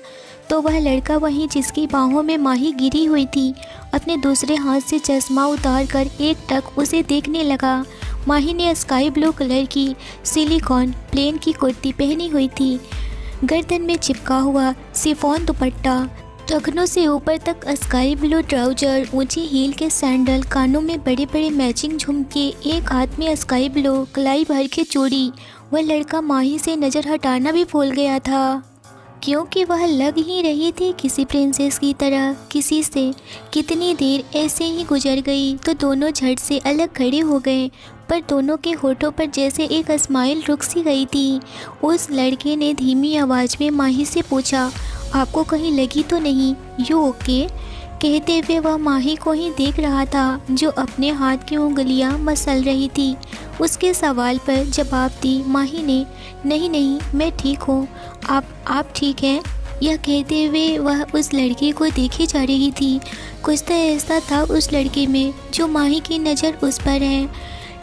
तो वह लड़का वहीं जिसकी बाहों में माही गिरी हुई थी, अपने दूसरे हाथ से चश्मा उतार कर एक टक उसे देखने लगा। माही ने स्काई ब्लू कलर की सिलिकॉन प्लेन की कुर्ती पहनी हुई थी, गर्दन में चिपका हुआ शिफॉन दुपट्टा, टखनों से ऊपर तक स्काई ब्लू ट्राउजर, ऊंची हील के सैंडल, कानों में बड़े बड़े मैचिंग झुमके, एक हाथ में स्काई ब्लू कलाई भर के चूड़ी। वह लड़का माही से नज़र हटाना भी भूल गया था, क्योंकि वह लग ही रही थी किसी प्रिंसेस की तरह किसी से। कितनी देर ऐसे ही गुजर गई तो दोनों झट से अलग खड़े हो गए, पर दोनों के होठों पर जैसे एक स्माइल रुक सी गई थी। उस लड़के ने धीमी आवाज़ में माही से पूछा, आपको कहीं लगी तो नहीं? You okay? कहते हुए वह माही को ही देख रहा था, जो अपने हाथ की उंगलियां मसल रही थी। उसके सवाल पर जवाब दी माही ने, नहीं नहीं, मैं ठीक हूँ। आप ठीक हैं? यह कहते हुए वह उस लड़के को देखे जा रही थी। कुछ तो ऐसा था उस लड़के में जो माही की नज़र उस पर है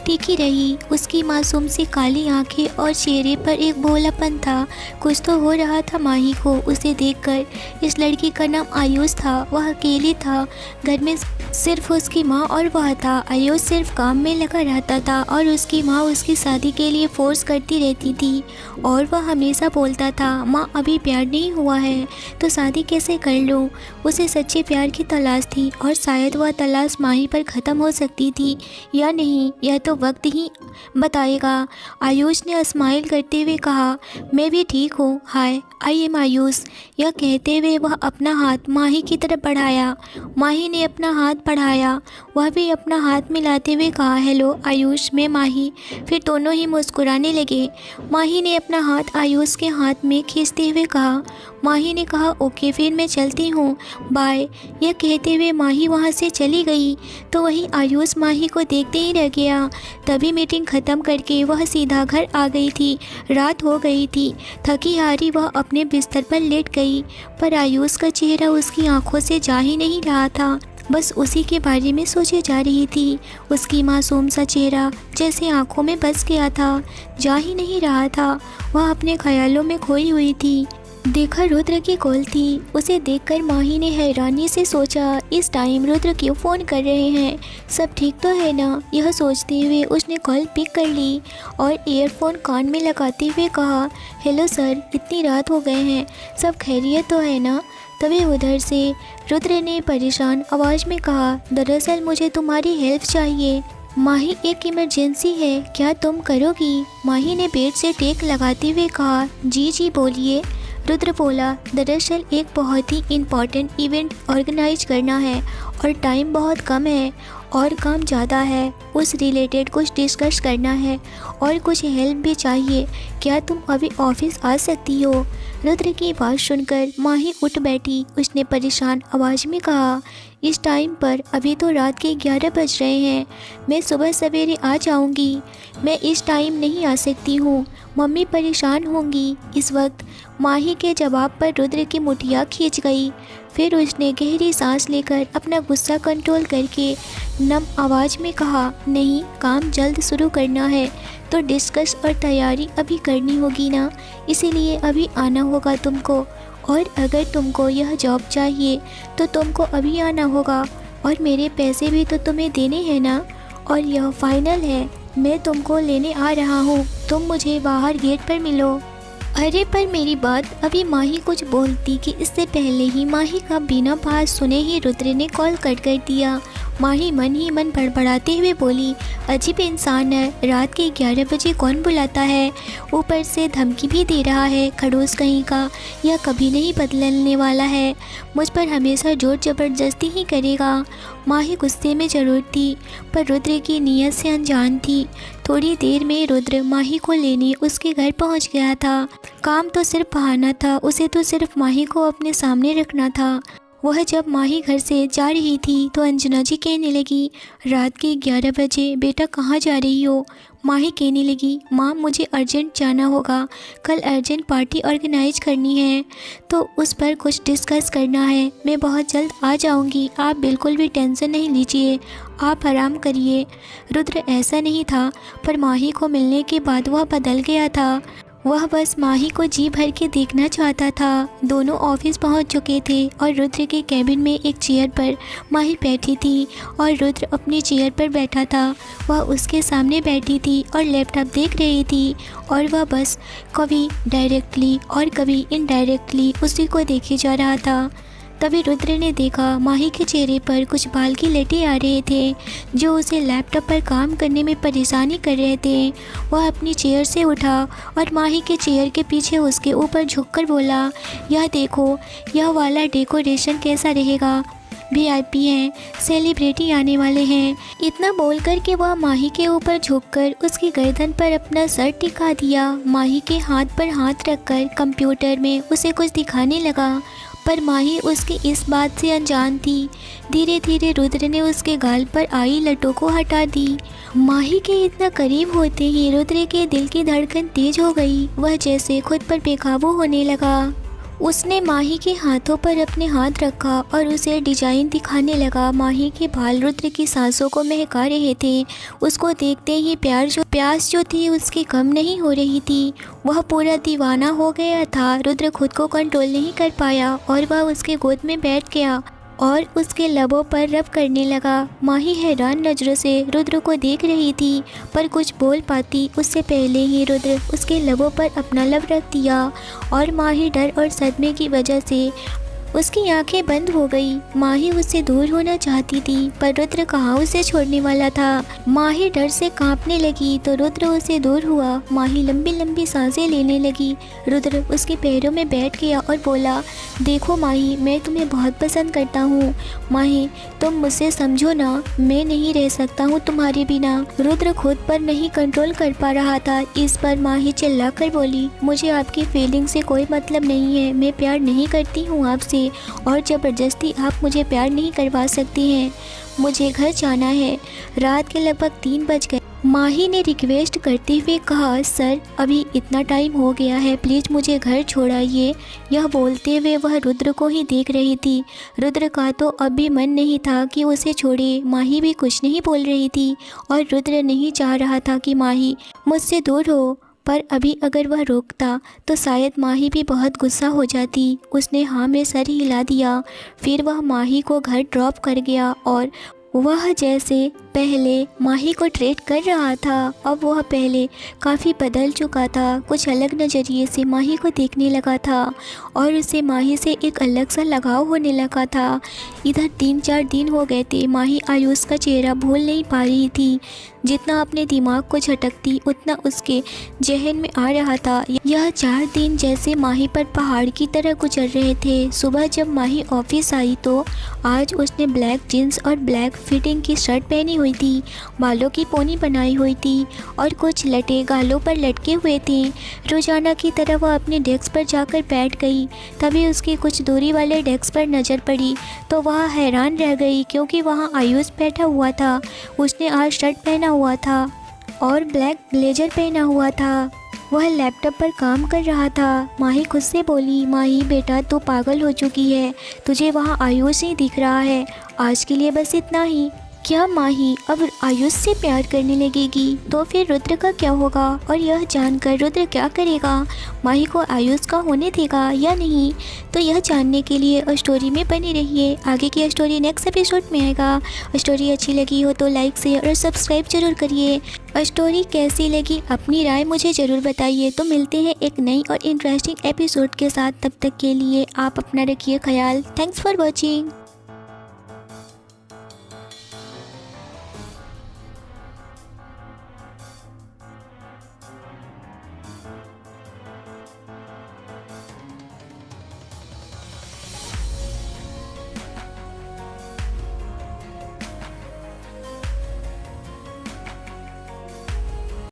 टिकी रही। उसकी मासूम सी काली आंखें और चेहरे पर एक भोलापन था। कुछ तो हो रहा था माही को उसे देखकर। इस लड़की का नाम आयुष था। वह अकेली था, घर में सिर्फ उसकी माँ और वह था। आयुष सिर्फ काम में लगा रहता था और उसकी माँ उसकी शादी के लिए फोर्स करती रहती थी, और वह हमेशा बोलता था, माँ अभी प्यार नहीं हुआ है तो शादी कैसे कर लूँ। उसे सच्चे प्यार की तलाश थी, और शायद वह तलाश माही पर ख़त्म हो सकती थी या नहीं, यह तो वक्त ही बताएगा। आयुष ने स्माइल करते हुए कहा, मैं भी ठीक हूँ, हाय आई एम आयुष। यह कहते हुए वह अपना हाथ माही की तरफ बढ़ाया। माही ने अपना हाथ बढ़ाया, वह भी अपना हाथ मिलाते हुए कहा, हेलो आयुष, मैं माही। फिर दोनों ही मुस्कुराने लगे। माही ने अपना हाथ आयुष के हाथ में खींचते हुए कहा। माही ने कहा, ओके फिर मैं चलती हूँ, बाय। यह कहते हुए माही वहाँ से चली गई तो वहीं आयुष माही को देखते ही रह गया। तभी मीटिंग ख़त्म करके वह सीधा घर आ गई थी। रात हो गई थी। थकी हारी वह अपने बिस्तर पर लेट गई, पर आयुष का चेहरा उसकी आंखों से जा ही नहीं रहा था। बस उसी के बारे में सोचे जा रही थी। उसकी मासूम सा चेहरा जैसे आंखों में बस गया था, जा ही नहीं रहा था। वह अपने ख्यालों में खोई हुई थी। देखा रुद्र की कॉल थी। उसे देखकर माही ने हैरानी से सोचा, इस टाइम रुद्र क्यों फ़ोन कर रहे हैं, सब ठीक तो है ना। यह सोचते हुए उसने कॉल पिक कर ली और ईयरफोन कान में लगाते हुए कहा, हेलो सर, इतनी रात हो गए हैं, सब खैरियत तो है ना। तभी उधर से रुद्र ने परेशान आवाज़ में कहा, दरअसल मुझे तुम्हारी हेल्प चाहिए। माही, एक इमरजेंसी है, क्या तुम करोगी? माही ने बेड से टेक लगाते हुए कहा, जी जी बोलिए। रुद्र बोला, दरअसल एक बहुत ही इम्पॉर्टेंट इवेंट ऑर्गेनाइज करना है और टाइम बहुत कम है और काम ज़्यादा है। उस रिलेटेड कुछ डिस्कस करना है और कुछ हेल्प भी चाहिए। क्या तुम अभी ऑफिस आ सकती हो? रुद्र की बात सुनकर माही उठ बैठी। उसने परेशान आवाज़ में कहा, इस टाइम पर? अभी तो रात के 11 बज रहे हैं। मैं सुबह सवेरे आ जाऊंगी। मैं इस टाइम नहीं आ सकती हूँ, मम्मी परेशान होंगी। इस वक्त माही के जवाब पर रुद्र की मुठिया खींच गई। फिर उसने गहरी सांस लेकर अपना गुस्सा कंट्रोल करके नम आवाज़ में कहा, नहीं, काम जल्द शुरू करना है तो डिस्कस और तैयारी अभी करनी होगी ना, इसीलिए अभी आना होगा तुमको। और अगर तुमको यह जॉब चाहिए तो तुमको अभी आना होगा, और मेरे पैसे भी तो तुम्हें देने हैं ना। और यह फाइनल है, मैं तुमको लेने आ रहा हूँ, तुम मुझे बाहर गेट पर मिलो। अरे पर मेरी बात, अभी माही कुछ बोलती कि इससे पहले ही माही का बिना बात सुने ही रुद्र ने कॉल कट कर दिया। माही मन ही मन बड़बड़ाते हुए बोली, अजीब इंसान है, रात के 11 बजे कौन बुलाता है, ऊपर से धमकी भी दे रहा है, खड़ूस कहीं का। यह कभी नहीं बदलने वाला है, मुझ पर हमेशा जोर ज़बरदस्ती ही करेगा। माही गुस्से में ज़रूर थी, पर रुद्र की नीयत से अनजान थी। थोड़ी देर में रुद्र माही को लेने उसके घर पहुंच गया था। काम तो सिर्फ बहाना था, उसे तो सिर्फ माही को अपने सामने रखना था। वह जब माही घर से जा रही थी तो अंजना जी कहने लगी, रात के 11 बजे बेटा कहाँ जा रही हो? माही कहने लगी, माँ मुझे अर्जेंट जाना होगा, कल अर्जेंट पार्टी ऑर्गेनाइज करनी है तो उस पर कुछ डिस्कस करना है। मैं बहुत जल्द आ जाऊँगी, आप बिल्कुल भी टेंशन नहीं लीजिए, आप आराम करिए। रुद्र ऐसा नहीं था, पर माही को मिलने के बाद वह बदल गया था। वह बस माही को जी भर के देखना चाहता था। दोनों ऑफिस पहुंच चुके थे और रुद्र के कैबिन में एक चेयर पर माही बैठी थी और रुद्र अपनी चेयर पर बैठा था। वह उसके सामने बैठी थी और लैपटॉप देख रही थी, और वह बस कभी डायरेक्टली और कभी इनडायरेक्टली उसी को देखे जा रहा था। तभी रुद्र ने देखा माही के चेहरे पर कुछ बाल की लटे आ रहे थे जो उसे लैपटॉप पर काम करने में परेशानी कर रहे थे। वह अपनी चेयर से उठा और माही के चेयर के पीछे उसके ऊपर झुककर बोला, यह देखो, यह वाला डेकोरेशन कैसा रहेगा, VIP हैं, सेलिब्रिटी आने वाले हैं। इतना बोल कर के वह माही के ऊपर झुककर उसकी गर्दन पर अपना सर टिका दिया। माही के हाथ पर हाथ रखकर कंप्यूटर में उसे कुछ दिखाने लगा, पर माही उसकी इस बात से अनजान थी। धीरे धीरे रुद्र ने उसके गाल पर आई लटों को हटा दी। माही के इतना करीब होते ही रुद्र के दिल की धड़कन तेज हो गई। वह जैसे खुद पर बेकाबू होने लगा। उसने माही के हाथों पर अपने हाथ रखा और उसे डिजाइन दिखाने लगा। माही के बाल रुद्र की सांसों को महका रहे थे। उसको देखते ही प्यास जो थी उसकी कम नहीं हो रही थी। वह पूरा दीवाना हो गया था। रुद्र खुद को कंट्रोल नहीं कर पाया और वह उसके गोद में बैठ गया और उसके लबों पर रब करने लगा। माही हैरान नज़रों से रुद्र को देख रही थी, पर कुछ बोल पाती उससे पहले ही रुद्र उसके लबों पर अपना लब रख दिया और माही डर और सदमे की वजह से उसकी आंखें बंद हो गई। माही उससे दूर होना चाहती थी, पर रुद्र कहाँ उसे छोड़ने वाला था। माही डर से कांपने लगी तो रुद्र उससे दूर हुआ। माही लंबी लंबी सांसें लेने लगी। रुद्र उसके पैरों में बैठ गया और बोला, देखो माही, मैं तुम्हें बहुत पसंद करता हूँ। माही, तुम मुझसे समझो ना, मैं नहीं रह सकता हूँ तुम्हारे बिना। रुद्र खुद पर नहीं कंट्रोल कर पा रहा था। इस पर माही चिल्ला कर बोली, मुझे आपकी फीलिंग से कोई मतलब नहीं है। मैं प्यार नहीं करती हूँ आपसे और ज़बरदस्ती आप मुझे प्यार नहीं करवा सकती हैं। मुझे घर जाना है। रात के लगभग 3 बज गए। माही ने रिक्वेस्ट करते हुए कहा, सर अभी इतना टाइम हो गया है, प्लीज़ मुझे घर छोड़ाइए। यह बोलते हुए वह रुद्र को ही देख रही थी। रुद्र का तो अब भी मन नहीं था कि उसे छोड़े। माही भी कुछ नहीं बोल रही थी और रुद्र नहीं चाह रहा था कि माही मुझसे दूर हो, पर अभी अगर वह रोकता तो शायद माही भी बहुत गुस्सा हो जाती। उसने हाँ में सर हिला दिया। फिर वह माही को घर ड्रॉप कर गया और वह जैसे पहले माही को ट्रीट कर रहा था, अब वह पहले काफ़ी बदल चुका था। कुछ अलग नज़रिए से माही को देखने लगा था और उसे माही से एक अलग सा लगाव होने लगा था। इधर 3-4 दिन हो गए थे। माही आयुष का चेहरा भूल नहीं पा रही थी। जितना अपने दिमाग को झटकती उतना उसके जहन में आ रहा था। यह 4 दिन जैसे माही पर पहाड़ की तरह गुजर रहे थे। सुबह जब माही ऑफिस आई तो आज उसने ब्लैक जीन्स और ब्लैक फिटिंग की शर्ट पहनी हुई थी, बालों की पोनी बनाई हुई थी और कुछ लटे गालों पर लटके हुए थे। रोजाना की तरह वह अपने डेस्क पर जाकर बैठ गई। तभी उसकी कुछ दूरी वाले डेस्क पर नज़र पड़ी तो वह हैरान रह गई, क्योंकि वहाँ आयुष बैठा हुआ था। उसने आज शर्ट पहना हुआ था और ब्लैक ब्लेजर पहना हुआ था। वह लैपटॉप पर काम कर रहा था। माही खुद से बोली, माही बेटा तू पागल हो चुकी है, तुझे वहाँ आयुष ही दिख रहा है। आज के लिए बस इतना ही। क्या माही अब आयुष से प्यार करने लगेगी तो फिर रुद्र का क्या होगा, और यह जानकर रुद्र क्या करेगा, माही को आयुष का होने देगा या नहीं, तो यह जानने के लिए स्टोरी में बने रहिए। आगे की स्टोरी नेक्स्ट एपिसोड में आएगा। स्टोरी अच्छी लगी हो तो लाइक शेयर और सब्सक्राइब जरूर करिए। स्टोरी कैसी लगी अपनी राय मुझे ज़रूर बताइए। तो मिलते हैं एक नई और इंटरेस्टिंग एपिसोड के साथ। तब तक के लिए आप अपना रखिए ख्याल। Thanks for watching.